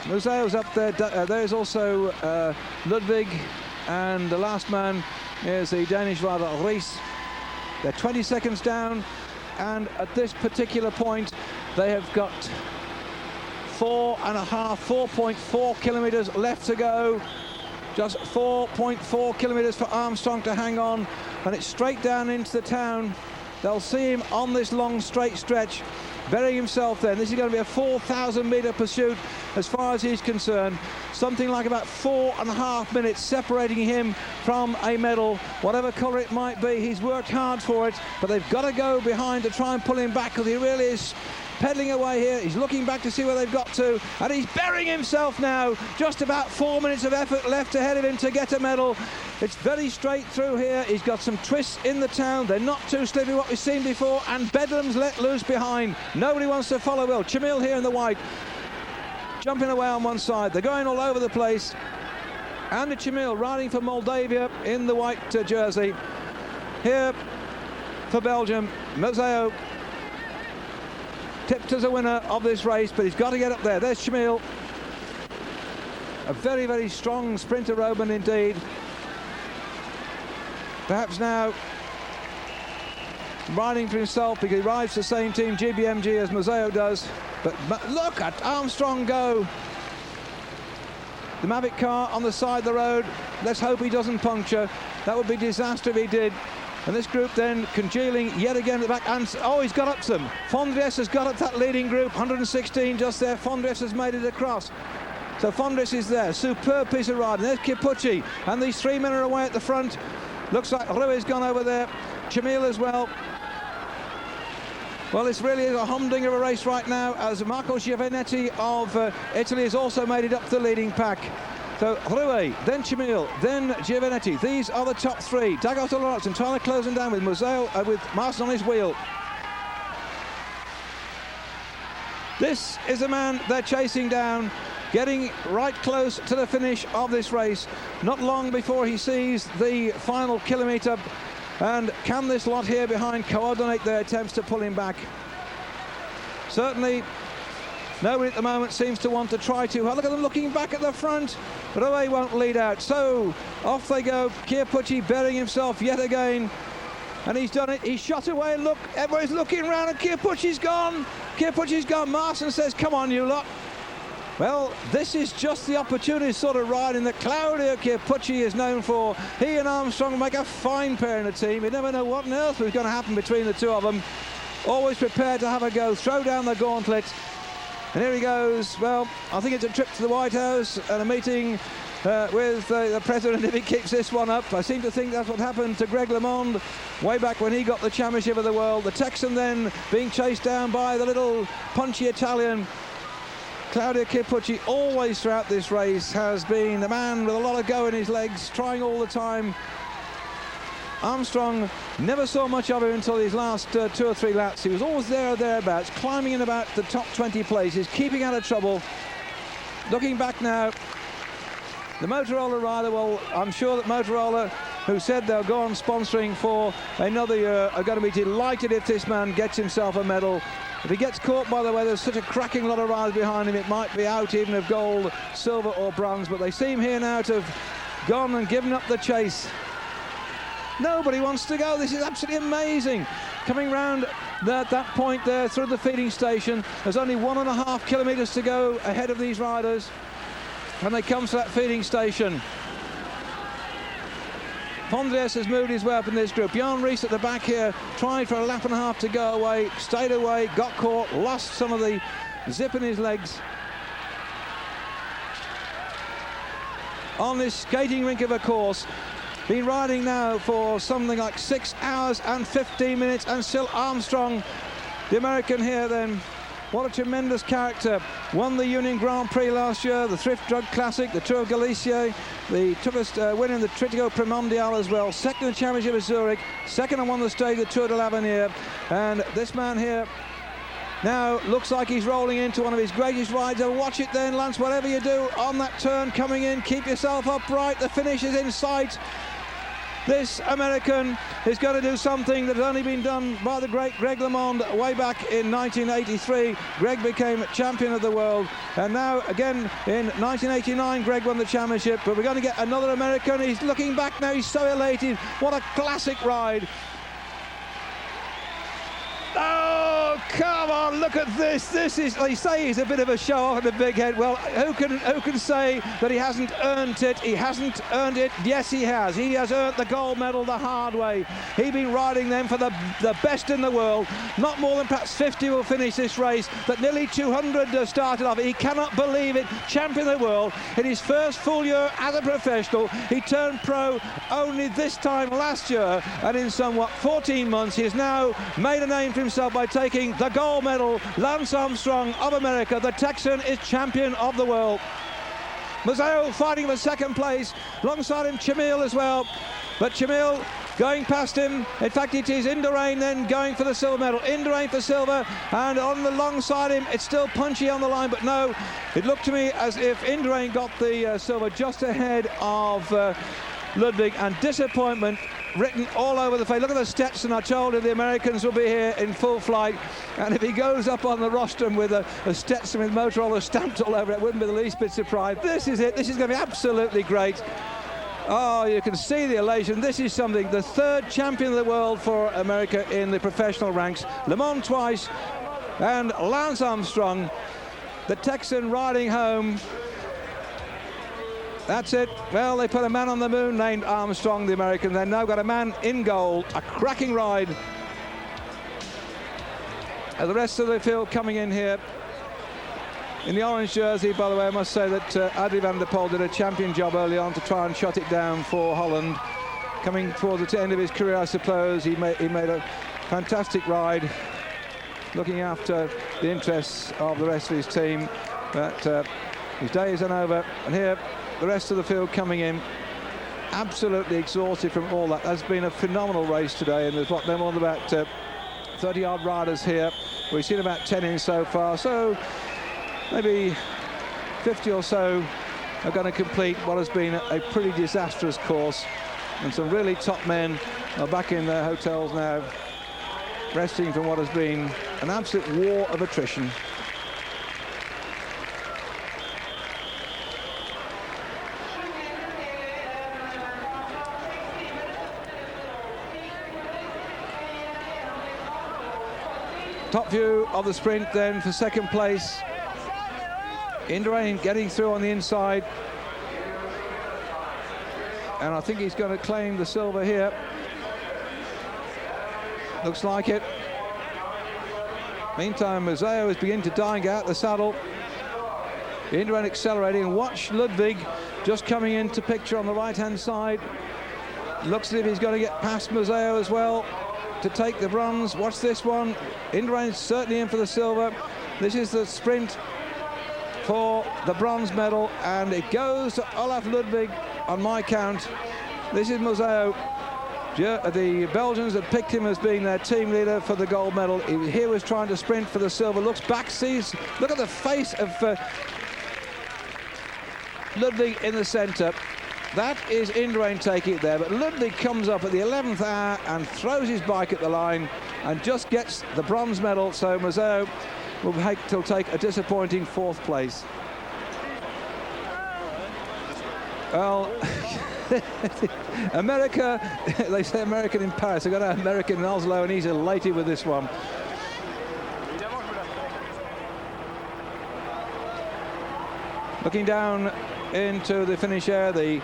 Museo's up there. There's also Ludwig, and the last man is the Danish rider Ries. They're 20 seconds down, and at this particular point they have got 4.4 kilometers left to go. Just 4.4 kilometers for Armstrong to hang on, and it's straight down into the town. They'll see him on this long straight stretch, burying himself then. This is going to be a 4,000 metre pursuit as far as he's concerned. Something like about 4.5 minutes separating him from a medal, whatever colour it might be. He's worked hard for it, but they've got to go behind to try and pull him back, because he really is pedaling away here. He's looking back to see where they've got to, and he's burying himself now. Just about 4 minutes of effort left ahead of him to get a medal. It's very straight through here. He's got some twists in the town. They're not too slippy, what we've seen before, and Bedlam's let loose behind. Nobody wants to follow Will. Chamil here in the white, jumping away on one side. They're going all over the place. Andy Chamil riding for Moldavia in the white jersey. Here for Belgium, Museo tipped as a winner of this race, but he's got to get up there. There's Chamil. A very, very strong sprinter Roman indeed. Perhaps now riding for himself, because he rides the same team GBMG as Museo does. But look at Armstrong go. The Mavic car on the side of the road. Let's hope he doesn't puncture. That would be disaster if he did. And this group then congealing yet again at the back. And oh, he's got up to them. Fondries has got up that leading group. 116 just there. Fondries has made it across. So Fondries is there. Superb piece of riding. There's Kipucci. And these three men are away at the front. Looks like Rouet's gone over there. Chamil as well. Well, this really is a humdinger of a race right now, as Marco Giovanetti of Italy has also made it up the leading pack. So Rouet, then Chamil, then Giovanetti. These are the top three. Dagot Olorats entirely closing down with Museo, with Marson on his wheel. This is the man they're chasing down, getting right close to the finish of this race. Not long before he sees the final kilometre. And can this lot here behind coordinate their attempts to pull him back? Certainly nobody at the moment seems to want to try to. Look at them looking back at the front. Rouet won't lead out. So off they go. Kipucci burying himself yet again. And he's done it. He's shot away. Look, everybody's looking around, and Kipucci's gone. Kipucci's gone. Marson says, come on, you lot. Well, this is just the opportunity sort of riding that Claudio Kipucci is known for. He and Armstrong make a fine pair in a team. You never know what on earth was going to happen between the two of them. Always prepared to have a go, throw down the gauntlet. And here he goes. Well, I think it's a trip to the White House and a meeting with the president if he keeps this one up. I seem to think that's what happened to Greg LeMond way back when he got the championship of the world. The Texan then being chased down by the little punchy Italian. Claudio Chiappucci always throughout this race has been a man with a lot of go in his legs, trying all the time. Armstrong, never saw much of him until his last 2 or 3 laps. He was always there or thereabouts, climbing in about the top 20 places, keeping out of trouble. Looking back now, the Motorola rider, well, I'm sure that Motorola, who said they'll go on sponsoring for another year, are going to be delighted if this man gets himself a medal. If he gets caught, by the way, there's such a cracking lot of riders behind him, it might be out even of gold, silver or bronze, but they seem here now to have gone and given up the chase. Nobody wants to go. This is absolutely amazing. Coming round that point there through the feeding station, there's only 1.5 kilometres to go ahead of these riders when they come to that feeding station. Pondres has moved his way up in this group. Jan Rees at the back here, tried for 1.5 laps to go away, stayed away, got caught, lost some of the zip in his legs. On this skating rink of a course, been riding now for something like 6 hours and 15 minutes, and still Armstrong, the American here then. What a tremendous character. Won the Union Grand Prix last year, the Thrift Drug Classic, the Tour of Galicia, took us win in the Tritico Premondial as well, second in the Championship of Zurich, second and won the stage the Tour de l'Avenir. And this man here now looks like he's rolling into one of his greatest rides. And watch it then, Lance, whatever you do on that turn coming in, keep yourself upright. The finish is in sight. This American is going to do something that has only been done by the great Greg LeMond way back in 1983. Greg became champion of the world, and now again in 1989 Greg won the championship, but we're going to get another American. He's looking back now, he's so elated. What a classic ride. Oh, come on, look at this. This is, they say he's a bit of a show-off and a big head. Well, who can say that he hasn't earned it? He hasn't earned it. Yes, he has. He has earned the gold medal the hard way. He's been riding them for the best in the world. Not more than perhaps 50 will finish this race, but nearly 200 started off. He cannot believe it. Champion of the world in his first full year as a professional. He turned pro only this time last year, and in somewhat 14 months, he has now made a name for himself by taking the gold medal. Lance Armstrong of America, the Texan, is champion of the world. Mazzeo fighting for second place, alongside him Chamil as well, but Chamil going past him. In fact, it is Indurain then going for the silver medal. Indurain for silver, and on the long side him, it's still punchy on the line, but no, it looked to me as if Indurain got the silver just ahead of Ludwig, and disappointment written all over the face. Look at the Stetson. I told you the Americans will be here in full flight, and if he goes up on the rostrum with a Stetson with Motorola stamped all over it, wouldn't be the least bit surprised. This is it. This is going to be absolutely great. Oh, you can see the elation. This is something. The third champion of the world for America in the professional ranks. Le Mans twice, and Lance Armstrong, the Texan, riding home. That's it. Well, they put a man on the moon named Armstrong, the American. They've now got a man in gold. A cracking ride. And the rest of the field coming in here. In the orange jersey, by the way, I must say that Adrie van der Poel did a champion job early on to try and shut it down for Holland. Coming towards the end of his career, I suppose, he made a fantastic ride, looking after the interests of the rest of his team. But his days are over, and here the rest of the field coming in, absolutely exhausted from all that. That's been a phenomenal race today, and there's no more than about 30-odd riders here. We've seen about 10 in so far, so maybe 50 or so are going to complete what has been a pretty disastrous course, and some really top men are back in their hotels now, resting from what has been an absolute war of attrition. Top view of the sprint then for second place. Indurain getting through on the inside. And I think he's going to claim the silver here. Looks like it. Meantime, Mazzeo is beginning to die and get out the saddle. Indurain accelerating, and watch Ludwig just coming into picture on the right-hand side. Looks as if he's going to get past Museo as well to take the bronze. Watch this one. Indurain's certainly in for the silver. This is the sprint for the bronze medal, and it goes to Olaf Ludwig on my count. This is Museo. The Belgians had picked him as being their team leader for the gold medal. He here was trying to sprint for the silver. Looks back, sees, look at the face of Ludwig in the centre. That is Indurain taking it there, but Ludwig comes up at the 11th hour and throws his bike at the line and just gets the bronze medal. So Museo will take a disappointing 4th place. Well, America, they say American in Paris. They've got an American in Oslo, and he's elated with this one. Looking down into the finish area, the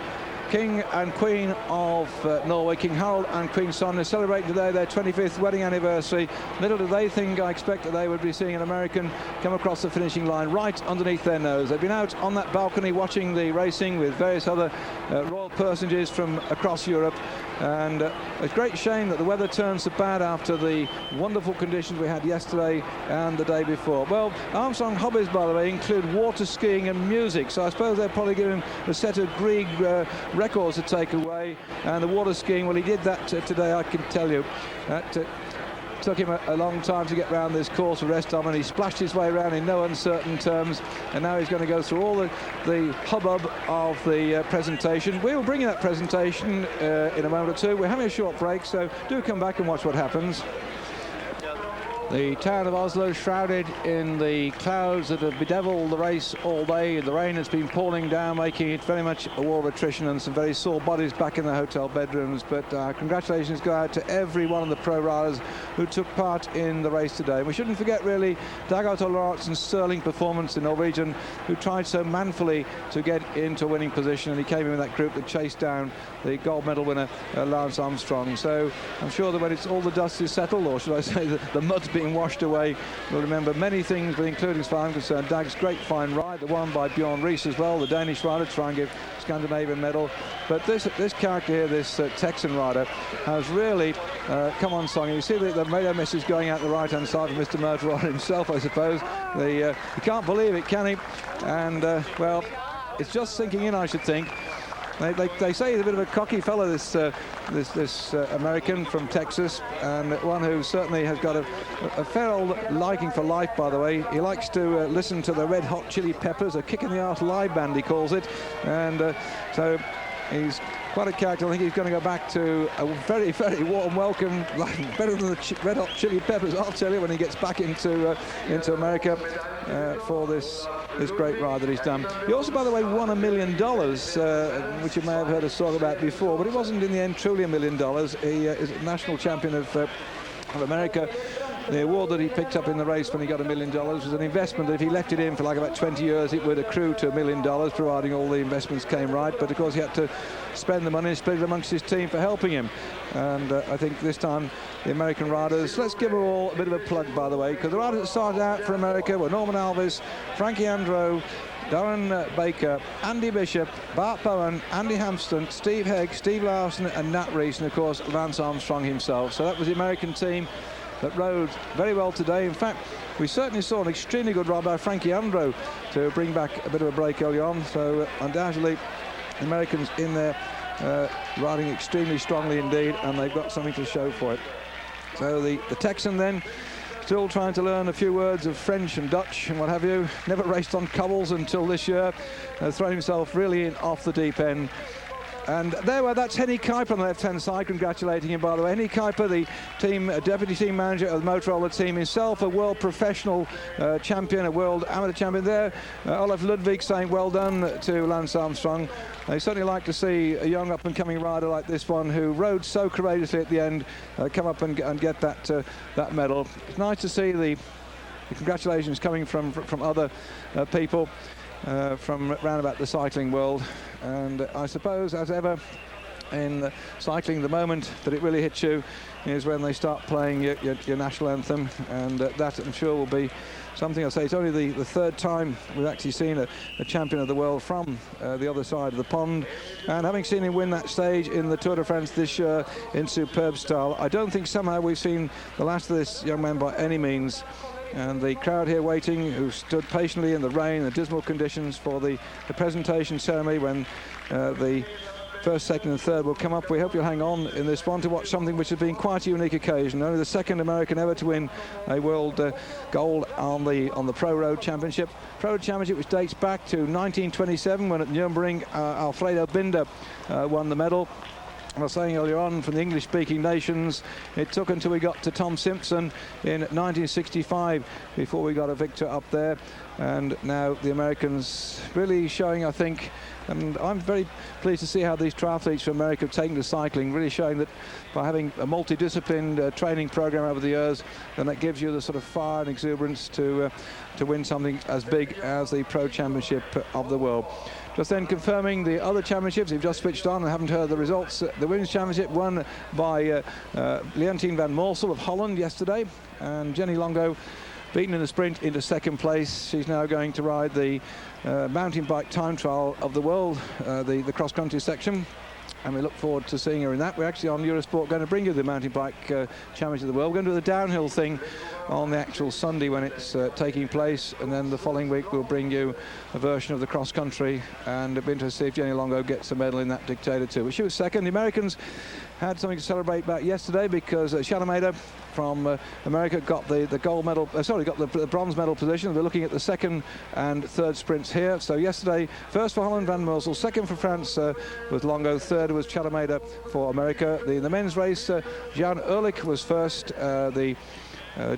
King and Queen of Norway, King Harald and Queen Sonja, celebrating today their 25th wedding anniversary. Little did they think, I expect, that they would be seeing an American come across the finishing line right underneath their nose. They've been out on that balcony watching the racing with various other royal personages from across Europe, and it's a great shame that the weather turned so bad after the wonderful conditions we had yesterday and the day before. Well, Armstrong hobbies, by the way, include water skiing and music, so I suppose they'll probably give him a set of Grieg records to take away. And the water skiing, well, he did that today, I can tell you. That took him a long time to get around this course for rest time, and he splashed his way around in no uncertain terms, and now he's going to go through all the hubbub of the presentation. We will bring you that presentation in a moment or two. We're having a short break, so do come back and watch what happens. The town of Oslo shrouded in the clouds that have bedeviled the race all day. The rain has been pouring down, making it very much a war of attrition, and some very sore bodies back in the hotel bedrooms. But congratulations go out to every one of the pro riders who took part in the race today. And we shouldn't forget, really, Dag Otto Lauritz's sterling performance, the Norwegian, who tried so manfully to get into a winning position, and he came in with that group that chased down the gold medal winner, Lance Armstrong. So I'm sure that when it's all the dust is settled, or should I say the mud's being washed away, we'll remember many things, but including, as far as I'm concerned, Dag's great fine ride, the one by Bjorn Riis as well, the Danish rider, to try and give Scandinavian medal. But this character here, this Texan rider, has really come on song. You see the radio message going out the right-hand side of Mr. Motor himself, I suppose. He can't believe it, can he? And, well, it's just sinking in, I should think. They say he's a bit of a cocky fellow, this American from Texas, and one who certainly has got a fair old liking for life, by the way. He likes to listen to the Red Hot Chili Peppers, a kick-in-the-arse live band, he calls it, and so he's quite a character. I think he's going to go back to a very, very warm welcome, better than the Red Hot Chili Peppers, I'll tell you, when he gets back into America for this great ride that he's done. He also, by the way, won $1 million, which you may have heard us talk about before, but it wasn't in the end truly $1 million. He is national champion of America. The award that he picked up in the race when he got $1 million was an investment. If he left it in for like about 20 years, it would accrue to $1 million, providing all the investments came right. But of course, he had to spend the money and split it amongst his team for helping him. And I think this time, the American riders, let's give them all a bit of a plug, by the way, because the riders that started out for America were Norman Alvis, Frankie Andro, Darren Baker, Andy Bishop, Bart Bowen, Andy Hampston, Steve Hegg, Steve Larson and Nat Rees, and of course Lance Armstrong himself. So that was the American team that rode very well today. In fact, we certainly saw an extremely good ride by Frankie Andro to bring back a bit of a break early on. So undoubtedly the Americans in there riding extremely strongly indeed, and they've got something to show for it. So the Texan then, still trying to learn a few words of French and Dutch and what have you. Never raced on cobbles until this year. Thrown himself really in off the deep end. And that's Henny Kuiper on the left-hand side, congratulating him, by the way. Henny Kuiper, the deputy team manager of the Motorola team, himself a world professional champion, a world amateur champion there. Olaf Ludwig saying well done to Lance Armstrong. They certainly like to see a young up-and-coming rider like this one, who rode so courageously at the end, come up and get that medal. It's nice to see the congratulations coming from other people from round about the cycling world. And I suppose, as ever, in cycling. The moment that it really hits you is when they start playing your national anthem, and that I'm sure will be something. I'll say it's only the third time we've actually seen a champion of the world from the other side of the pond, and having seen him win that stage in the Tour de France this year in superb style, I don't think somehow we've seen the last of this young man by any means. And the crowd here waiting, who stood patiently in the rain, the dismal conditions for the presentation ceremony when the first, second and third will come up. We hope you'll hang on in this one to watch something which has been quite a unique occasion. Only the second American ever to win a world gold on the Pro Road Championship. Pro Road Championship, which dates back to 1927 when at Nürburgring Alfredo Binder won the medal. I was saying earlier on, from the English-speaking nations, it took until we got to Tom Simpson in 1965 before we got a victor up there. And now the Americans really showing, I think, and I'm very pleased to see how these triathletes from America have taken to cycling, really showing that by having a multidisciplined training program over the years, then that gives you the sort of fire and exuberance to win something as big as the Pro Championship of the world. Just then confirming the other championships, you've just switched on and haven't heard the results. The Women's Championship won by Leontien van Moorsel of Holland yesterday, and Jenny Longo beaten in the sprint into second place. She's now going to ride the mountain bike time trial of the world, the cross-country section, and we look forward to seeing her in that. We're actually on Eurosport going to bring you the mountain bike championship of the world. We're going to do the downhill thing on the actual Sunday when it's taking place, and then the following week we'll bring you a version of the cross-country, and it'll be interesting to see if Jenny Longo gets a medal in that Dictator too. But she was second. The Americans had something to celebrate about yesterday because Chalamet from America got the gold medal, got the bronze medal position. We're looking at the second and third sprints here. So yesterday, first for Holland, Van Moorsel, second for France was Longo, third was Chalamet for America. In the men's race, Jan Ehrlich was first, the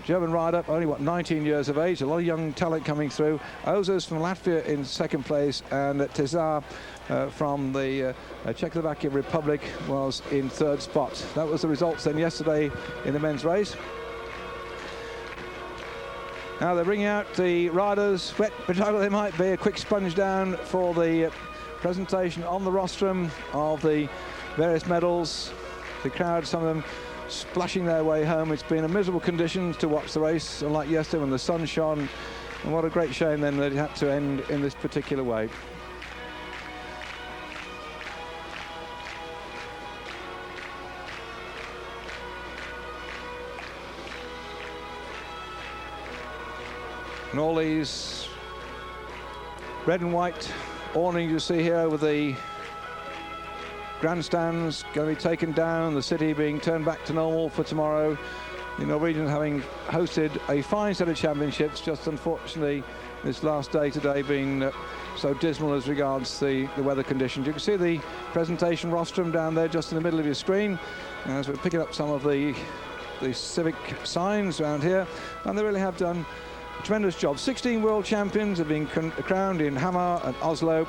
German rider, only 19 years of age, a lot of young talent coming through. Ozers from Latvia in second place, and Tezar from the Czechoslovakian Republic was in third spot. That was the results then yesterday in the men's race. Now they're bringing out the riders, wet potato they might be, a quick sponge down for the presentation on the rostrum of the various medals. The crowd, some of them splashing their way home. It's been a miserable conditions to watch the race, unlike yesterday when the sun shone, and what a great shame then that it had to end in this particular way. And all these red and white awnings you see here over the grandstands going to be taken down, the city being turned back to normal for tomorrow. The Norwegians having hosted a fine set of championships, just unfortunately this last day today being so dismal as regards the weather conditions. You can see the presentation rostrum down there just in the middle of your screen as we're picking up some of the civic signs around here, and they really have done a tremendous job. 16 world champions have been crowned in Hamar and Oslo.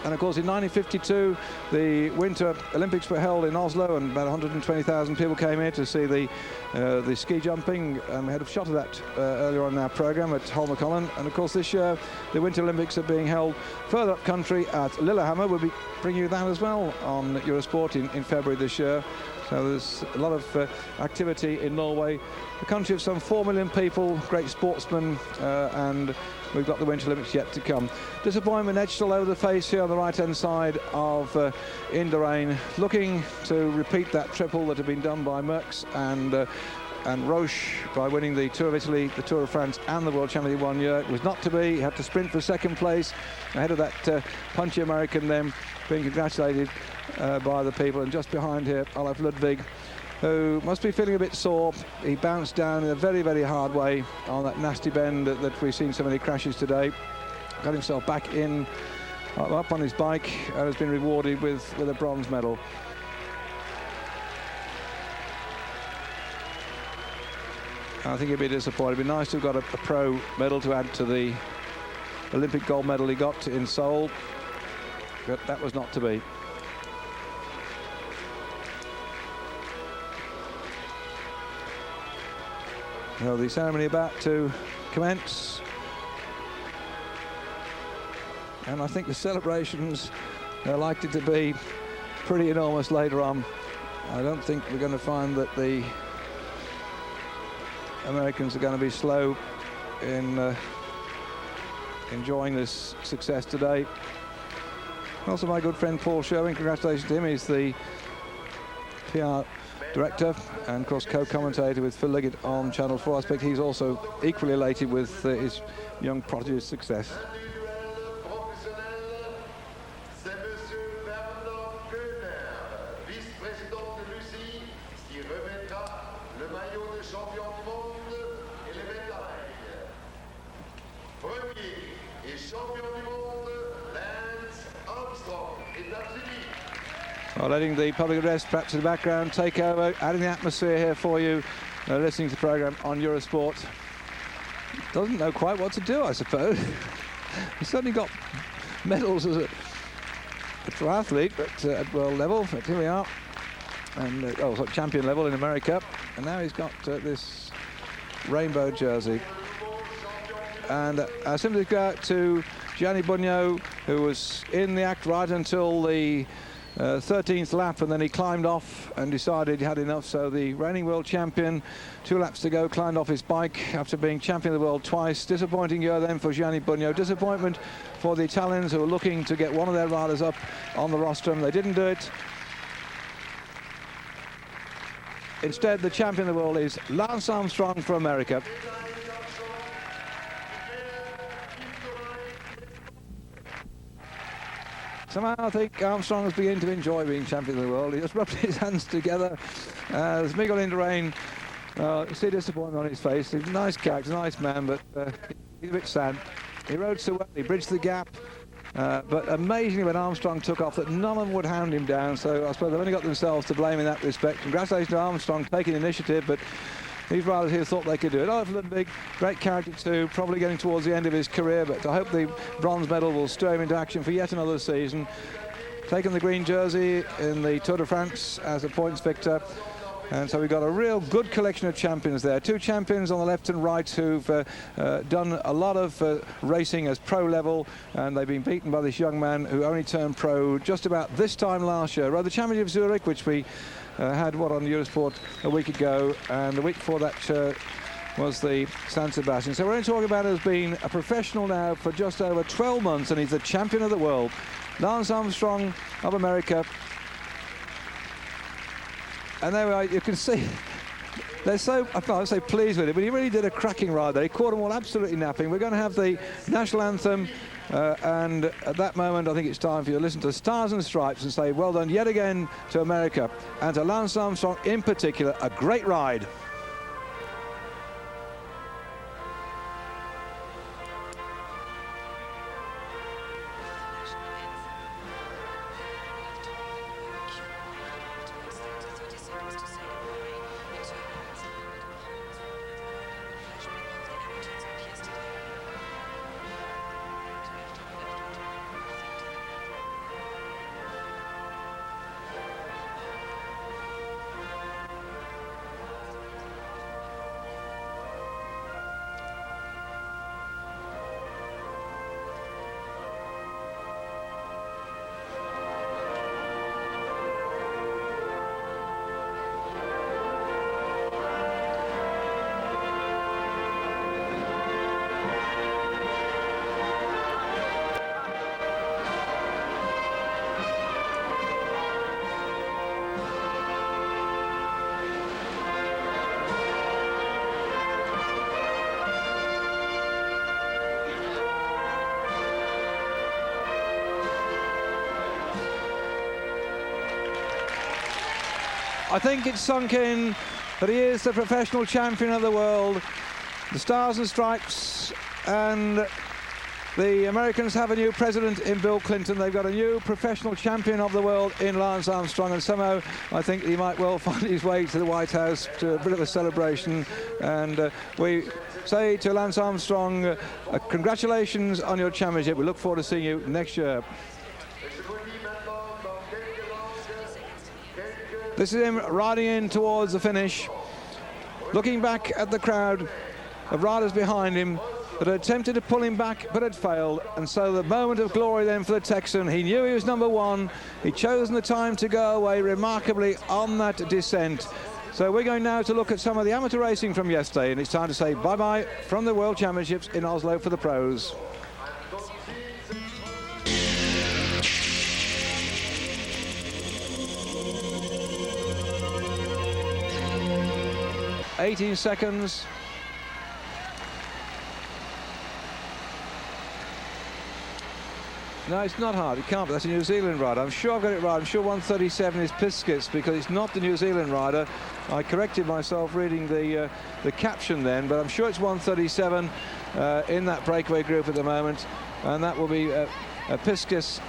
And of course, in 1952, the Winter Olympics were held in Oslo, and about 120,000 people came here to see the ski jumping. We had a shot of that earlier on in our programme at Holmenkollen. And of course, this year, the Winter Olympics are being held further up country at Lillehammer. We'll be bringing you that as well on Eurosport in February this year. So there's a lot of activity in Norway, a country of some 4 million people, great sportsmen, and we've got the Winter Olympics yet to come. Disappointment etched all over the face here on the right-hand side of Indurain, looking to repeat that triple that had been done by Merckx and Roche by winning the Tour of Italy, the Tour of France and the World Championship 1 year. It was not to be. He had to sprint for second place ahead of that punchy American then, being congratulated by the people. And just behind here, Olaf Ludwig, who must be feeling a bit sore. He bounced down in a very, very hard way on that nasty bend that we've seen so many crashes today. Got himself back in, up on his bike, and has been rewarded with a bronze medal. I think he'd be disappointed. It'd be nice to have got a pro medal to add to the Olympic gold medal he got in Seoul, but that was not to be. Well, the ceremony about to commence, and I think the celebrations are likely to be pretty enormous later on. I don't think we're going to find that the Americans are going to be slow in enjoying this success today. Also, my good friend Paul Sherwin, congratulations to him. He's the PR director and, of course, co-commentator with Phil Liggett on Channel 4. I expect he's also equally elated with his young prodigy's success. Well, letting the public address perhaps in the background take over, adding the atmosphere here for you, listening to the programme on Eurosport. Doesn't know quite what to do, I suppose. He's certainly got medals as a triathlete, but at world level. But here we are, and champion level in America, and now he's got this rainbow jersey. And I simply go out to Gianni Bugno, who was in the act right until the 13th lap, and then he climbed off and decided he had enough. So the reigning world champion, 2 laps to go, climbed off his bike after being champion of the world twice. Disappointing year then for Gianni Bugno. Disappointment for the Italians, who were looking to get one of their riders up on the rostrum. They didn't do it. Instead, the champion of the world is Lance Armstrong for America. Somehow I think Armstrong is beginning to enjoy being champion of the world. He just rubbed his hands together as Miguel Indurain, you see disappointment on his face. He's a nice character, nice man, but he's a bit sad. He rode so well, he bridged the gap, but amazingly when Armstrong took off that none of them would hound him down, so I suppose they've only got themselves to blame in that respect. Congratulations to Armstrong taking initiative, but these riders here thought they could do it. Oliver Lundvik, great character too, probably getting towards the end of his career, but I hope the bronze medal will stir him into action for yet another season. Taking the green jersey in the Tour de France as a points victor. And so we've got a real good collection of champions there. 2 champions on the left and right who've done a lot of racing as pro level, and they've been beaten by this young man who only turned pro just about this time last year. Rode the Championship of Zurich, which we had on Eurosport a week ago, and the week before that was the San Sebastian. So we're only talking about as being a professional now for just over 12 months, and he's the champion of the world. Lance Armstrong of America. And there we are, you can see they're so, I can't say pleased with it, but he really did a cracking ride there. He caught them all absolutely napping. We're going to have the national anthem, and at that moment I think it's time for you to listen to Stars and Stripes and say well done yet again to America, and to Lance Armstrong in particular, a great ride. I think it's sunk in that he is the professional champion of the world. The Stars and Stripes, and the Americans have a new president in Bill Clinton. They've got a new professional champion of the world in Lance Armstrong, and somehow I think he might well find his way to the White House to a bit of a celebration. And we say to Lance Armstrong, congratulations on your championship. We look forward to seeing you next year. This is him riding in towards the finish, looking back at the crowd of riders behind him. that had attempted to pull him back but had failed, and so the moment of glory then for the Texan. He knew he was number one. He'd chosen the time to go away remarkably on that descent. So we're going now to look at some of the amateur racing from yesterday, and it's time to say bye-bye from the World Championships in Oslo for the pros. "18 seconds. No, it's not hard. It can't be. That's a New Zealand rider. I'm sure I've got it right. I'm sure 137 is Piskis, because it's not the New Zealand rider. I corrected myself reading the caption then, but I'm sure it's 137 in that breakaway group at the moment, and that will be Piskis.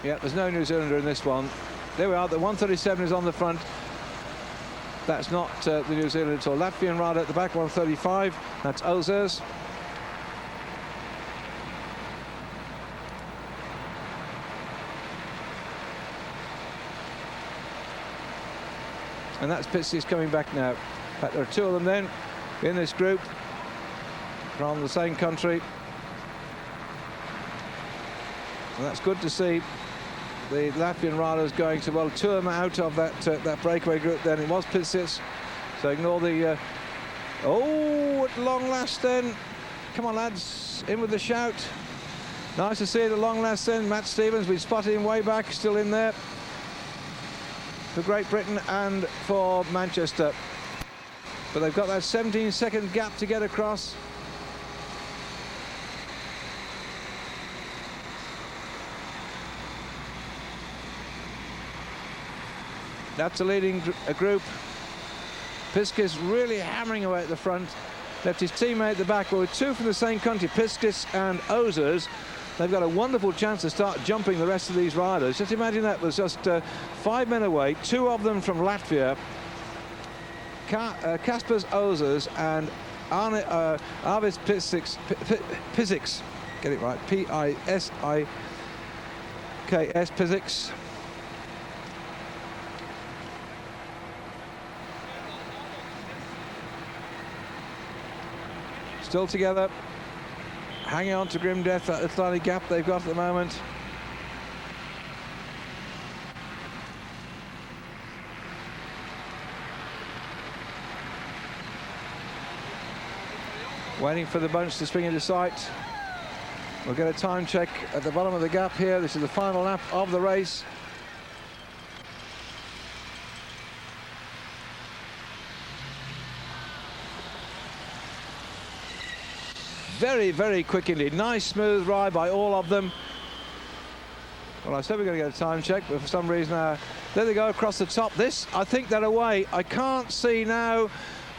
Yeah, there's no New Zealander in this one. There we are. The 137 is on the front. That's not the New Zealand at all. Latvian rider at the back, 135. That's Ozers. And that's Piskis coming back now. In fact, there are two of them then in this group from the same country. And that's good to see. The Latvian riders going to, well, two of them out of that breakaway group then. It was Piskis, so ignore the... oh, at long last then. Come on, lads, in with the shout. Nice to see it at long last then. Matt Stevens, we spotted him way back, still in there for Great Britain and for Manchester. But they've got that 17-second gap to get across. That's a leading group. Piskis really hammering away at the front. Left his teammate at the back. Well, with two from the same country, Piskis and Ozers, they've got a wonderful chance to start jumping the rest of these riders. Just imagine that was just 5 men away, two of them from Latvia. Kaspars Ozers and Arvis Piziks. Get it right. P-I-S-I-K-S, Piziks. Still together, hanging on to grim death, that tiny gap they've got at the moment. Waiting for the bunch to swing into sight. We'll get a time check at the bottom of the gap here. This is the final lap of the race. Very, very quick indeed. Nice smooth ride by all of them. Well, I said we're going to get a time check, but for some reason, there they go across the top. This, I think they're away. I can't see now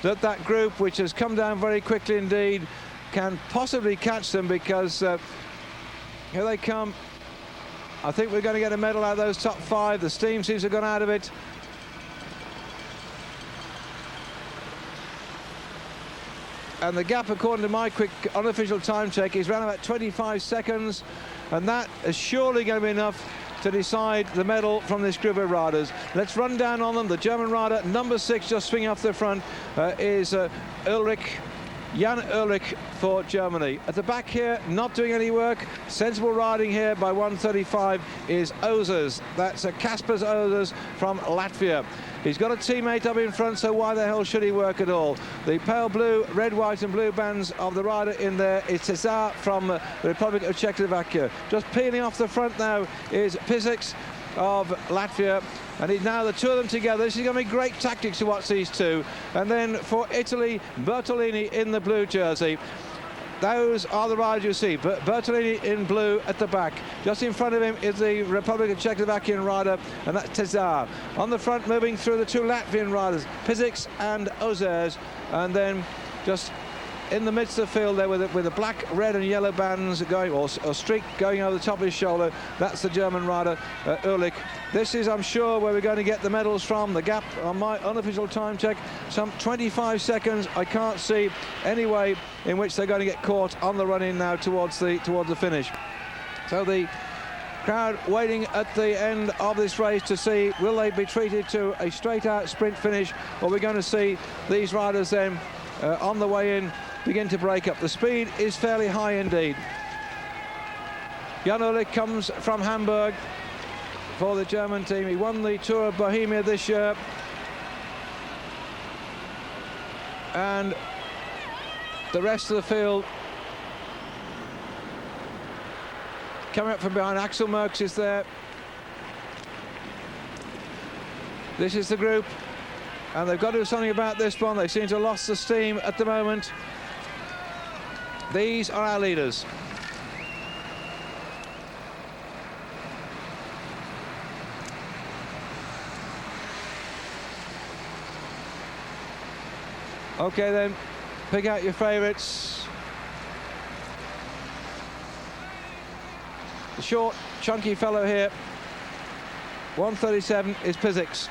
that group, which has come down very quickly indeed, can possibly catch them, because here they come. I think we're going to get a medal out of those top five. The steam seems to have gone out of it. And the gap, according to my quick unofficial time check, is around about 25 seconds, and that is surely going to be enough to decide the medal from this group of riders. Let's run down on them. The German rider, number 6, just swinging off the front, is Ulrich. Jan Ulrich for Germany. At the back here, not doing any work, sensible riding here by 135 is Ozers. That's Kaspars Ozers from Latvia. He's got a teammate up in front, so why the hell should he work at all? The pale blue, red, white and blue bands of the rider in there is Cesar from the Republic of Czechoslovakia. Just peeling off the front now is Piziks of Latvia, and now the two of them together. This is going to be great tactics to watch these two. And then for Italy, Bertolini in the blue jersey. Those are the riders you see. Bertolini in blue at the back. Just in front of him is the Republic of Czechoslovakian rider, and that's Cesar. On the front, moving through the two Latvian riders, Piziks and Ozers, and then just in the midst of the field there with the black, red and yellow bands going, or streak going over the top of his shoulder. That's the German rider, Ulrich. This is, I'm sure, where we're going to get the medals from. The gap on my unofficial time check, some 25 seconds. I can't see any way in which they're going to get caught on the run-in now towards the finish. So the Crowd waiting at the end of this race to see will they be treated to a straight-out sprint finish, or we're going to see these riders then on the way in begin to break up. The speed is fairly high indeed. Jan Ullrich comes from Hamburg for the German team. He won the Tour of Bohemia this year. And the rest of the field coming up from behind. Axel Merckx is there. This is the group, and they've got to do something about this one. They seem to have lost the steam at the moment. These are our leaders. Okay then, pick out your favourites. The short, chunky fellow here, 137, is Pizix.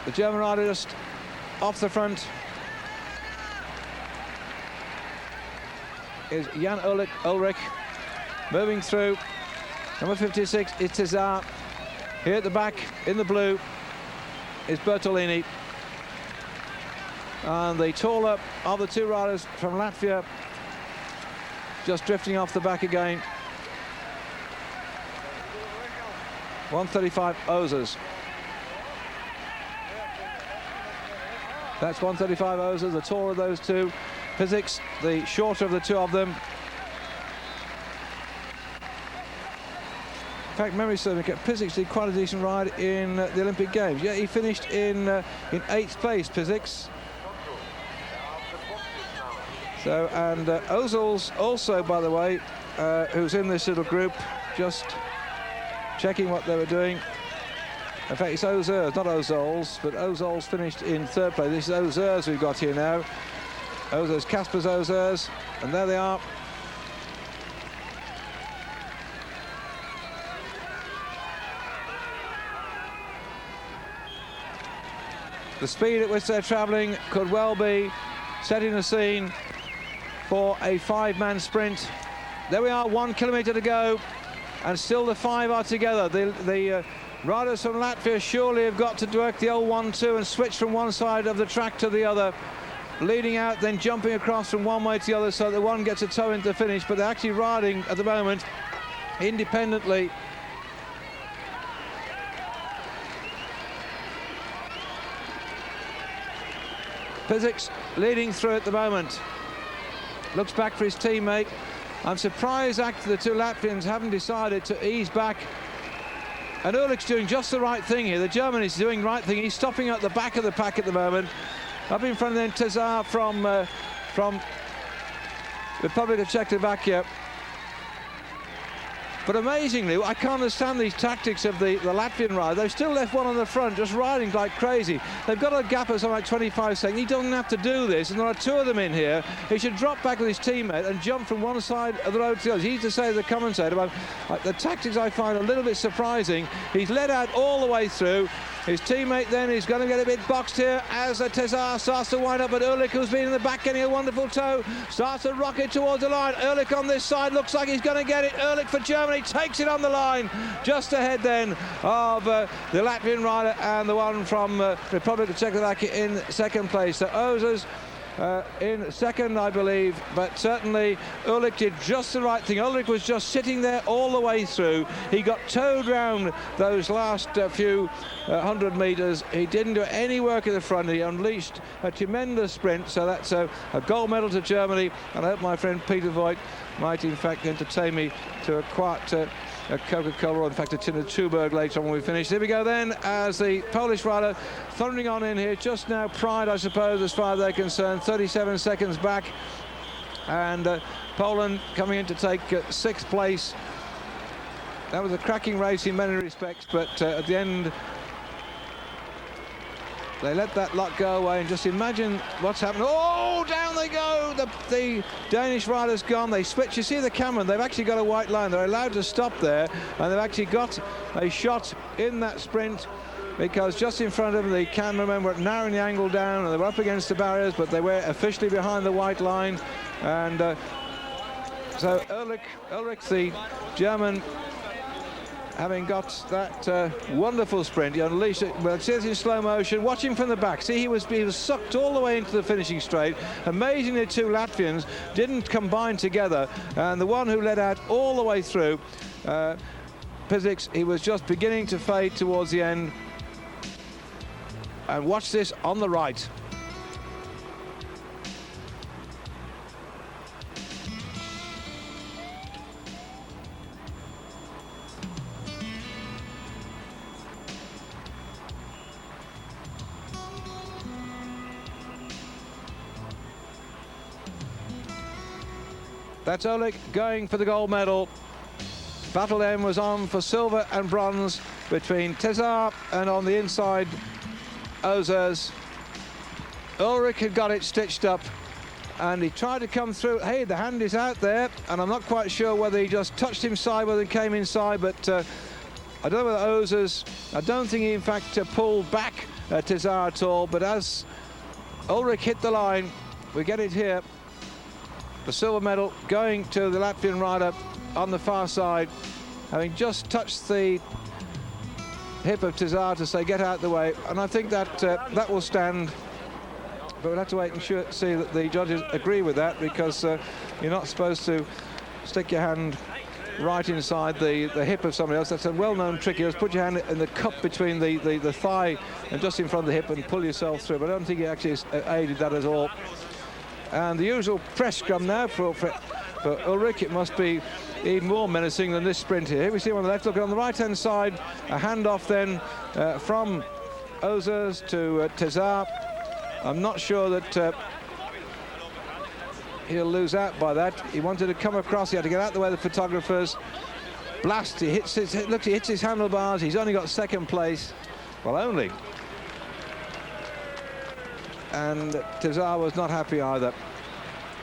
The German rider just off the front is Jan Ullrich. Moving through, number 56 is Cesar. Here at the back, in the blue, is Bertolini. And the taller of the two riders from Latvia just drifting off the back again. 135 Ozers. That's 135 Ozers, the taller of those two. Pizix, the shorter of the two of them. In fact, memory serves me, Pizix did quite a decent ride in the Olympic Games. Yeah, he finished in 8th place, Pizix. So, and Ozels also, by the way, who's in this little group, just checking what they were doing. In fact, it's Ozers, not Ozols, but Ozols finished in 3rd place. This is Ozers we've got here now. Ozers, Kasper's Ozers, and there they are. The speed at which they're travelling could well be setting the scene for a 5-man sprint. There we are, 1 kilometre to go, and still the 5 are together. The riders from Latvia surely have got to work the old 1-2 and switch from one side of the track to the other, leading out, then jumping across from one way to the other so that one gets a toe into the finish, but they're actually riding at the moment independently. Pizix leading through at the moment. Looks back for his teammate. I'm surprised actually the two Latvians haven't decided to ease back. And Ullrich's doing just the right thing here. The German is doing the right thing. He's stopping at the back of the pack at the moment. Up in front of then Cesar from Republic of Czechoslovakia. But amazingly, I can't understand these tactics of the Latvian rider. They've still left one on the front, just riding like crazy. They've got a gap of something like 25 seconds. He doesn't have to do this, and there are 2 of them in here. He should drop back with his teammate and jump from one side of the road to the other. He's to say to the commentator about the tactics I find a little bit surprising. He's led out all the way through. His teammate then is going to get a bit boxed here as Cesar starts to wind up, but Ullrich, who's been in the back getting a wonderful toe, starts to rocket towards the line. Ullrich on this side looks like he's going to get it. Ullrich for Germany takes it on the line, just ahead then of the Latvian rider and the one from Republic of Czechoslovakia in 2nd place. So Ozers in 2nd, I believe, but certainly Ullrich did just the right thing. Ullrich was just sitting there all the way through. He got towed round those last few 100 metres. He didn't do any work at the front. He unleashed a tremendous sprint, so that's a gold medal to Germany, and I hope my friend Peter Voigt might in fact entertain me to a Coca-Cola, or in fact a tin of Tuborg later on when we finish. Here we go then, as the Polish rider thundering on in here, just now Pride, I suppose, as far as they're concerned, 37 seconds back, and Poland coming in to take 6th place. That was a cracking race in many respects, but at the end they let that lot go away, and just imagine what's happened. Oh, down they go! The Danish rider's gone. They switch. You see the camera, they've actually got a white line. They're allowed to stop there, and they've actually got a shot in that sprint, because just in front of them, the cameramen were narrowing the angle down, and they were up against the barriers, but they were officially behind the white line. And So Ulrich, the German, having got that wonderful sprint, he unleashed it. Well, it says in slow motion. Watch him from the back. See, he was sucked all the way into the finishing straight. Amazingly, the two Latvians didn't combine together, and the one who led out all the way through, Pisiks, he was just beginning to fade towards the end. And watch this on the right. That's Oleg going for the gold medal. Battle then was on for silver and bronze between Cesar and on the inside, Ozers. Ulrich had got it stitched up and he tried to come through. Hey, the hand is out there, and I'm not quite sure whether he just touched him sideways and came inside, but I don't know whether Ozers, I don't think he in fact pulled back Cesar at all, but as Ulrich hit the line, we get it here. The silver medal going to the Latvian rider on the far side, having just touched the hip of Cesar to say get out the way, and I think that that will stand, but we'll have to wait and see that the judges agree with that, because you're not supposed to stick your hand right inside the hip of somebody else. That's a well-known trick. You just put your hand in the cup between the thigh and just in front of the hip and pull yourself through, but I don't think he actually aided that at all. And the usual press scrum now for Ulrich. It must be even more menacing than this sprint here. Here we see him on the left. Look, on the right-hand side, a handoff then from Ozers to Cesar. I'm not sure that he'll lose out by that. He wanted to come across. He had to get out the way of the photographers. Blast. He hits his handlebars. He's only got second place. Well, only. And Cesar was not happy either.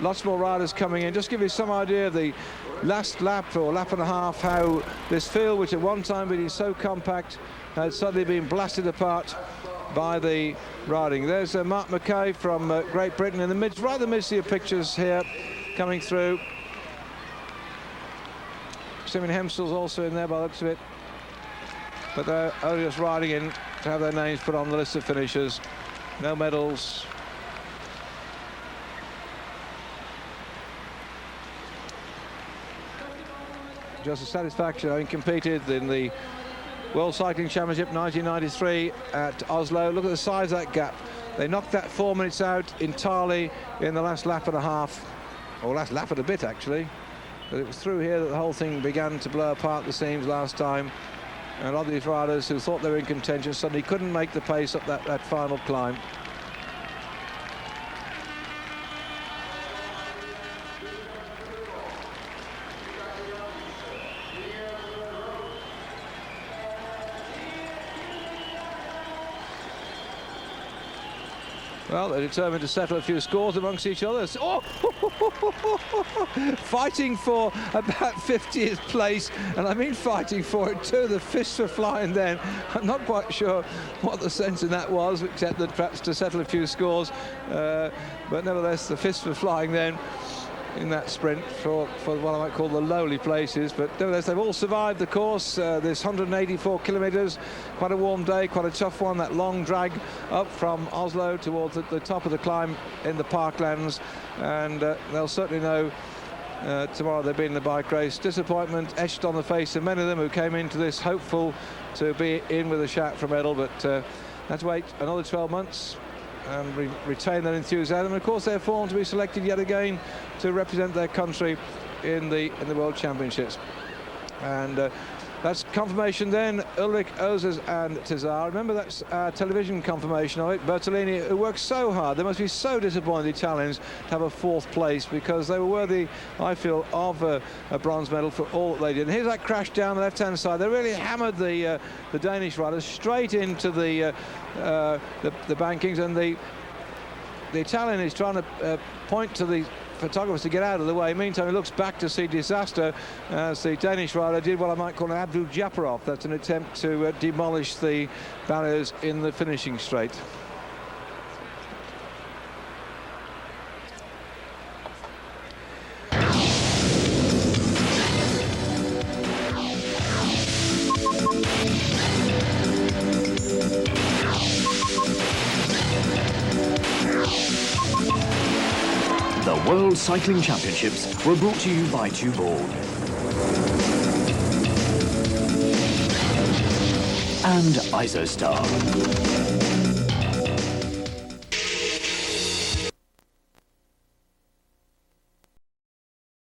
Lots more riders coming in. Just give you some idea of the last lap or lap and a half, how this field, which at one time been so compact, had suddenly been blasted apart by the riding. There's Mark Mackay from Great Britain in the midst, right in the midst of your pictures here, coming through. Simon Hemsel's also in there by the looks of it. But they're only just riding in to have their names put on the list of finishers. No medals. Just a satisfaction, having competed in the World Cycling Championship 1993 at Oslo. Look at the size of that gap. They knocked that 4 minutes out entirely in the last lap and a half, or last lap and a bit actually. But it was through here that the whole thing began to blow apart the seams last time. And a lot of these riders who thought they were in contention suddenly couldn't make the pace up that final climb. Well, they're determined to settle a few scores amongst each other. Oh! Fighting for about 50th place, and I mean fighting for it too. The fists were flying then. I'm not quite sure what the sense in that was, except that perhaps to settle a few scores. But nevertheless, the fists were flying then in that sprint for what I might call the lowly places. But nevertheless, they've all survived the course. This 184 kilometres, quite a warm day, quite a tough one. That long drag up from Oslo towards the top of the climb in the parklands, and they'll certainly know tomorrow they've been in the bike race. Disappointment etched on the face of many of them who came into this hopeful to be in with a shout for medal, but have to wait another 12 months and retain their enthusiasm. And of course, they're formed to be selected yet again to represent their country in the World Championships. And that's confirmation then. Ulrich, Ozers and Cesar. Remember, that's television confirmation of it. Bertolini, who worked so hard, they must be so disappointed, the Italians, to have a fourth place, because they were worthy, I feel, of a bronze medal for all that they did. And here's that crash down the left-hand side. They really hammered the Danish riders straight into the bankings, and the Italian is trying to point to the photographers to get out of the way. Meantime, he looks back to see disaster as the Danish rider did what I might call an Abdul Japarov. That's an attempt to demolish the barriers in the finishing straight. World Cycling Championships were brought to you by Tuborg and Isostar.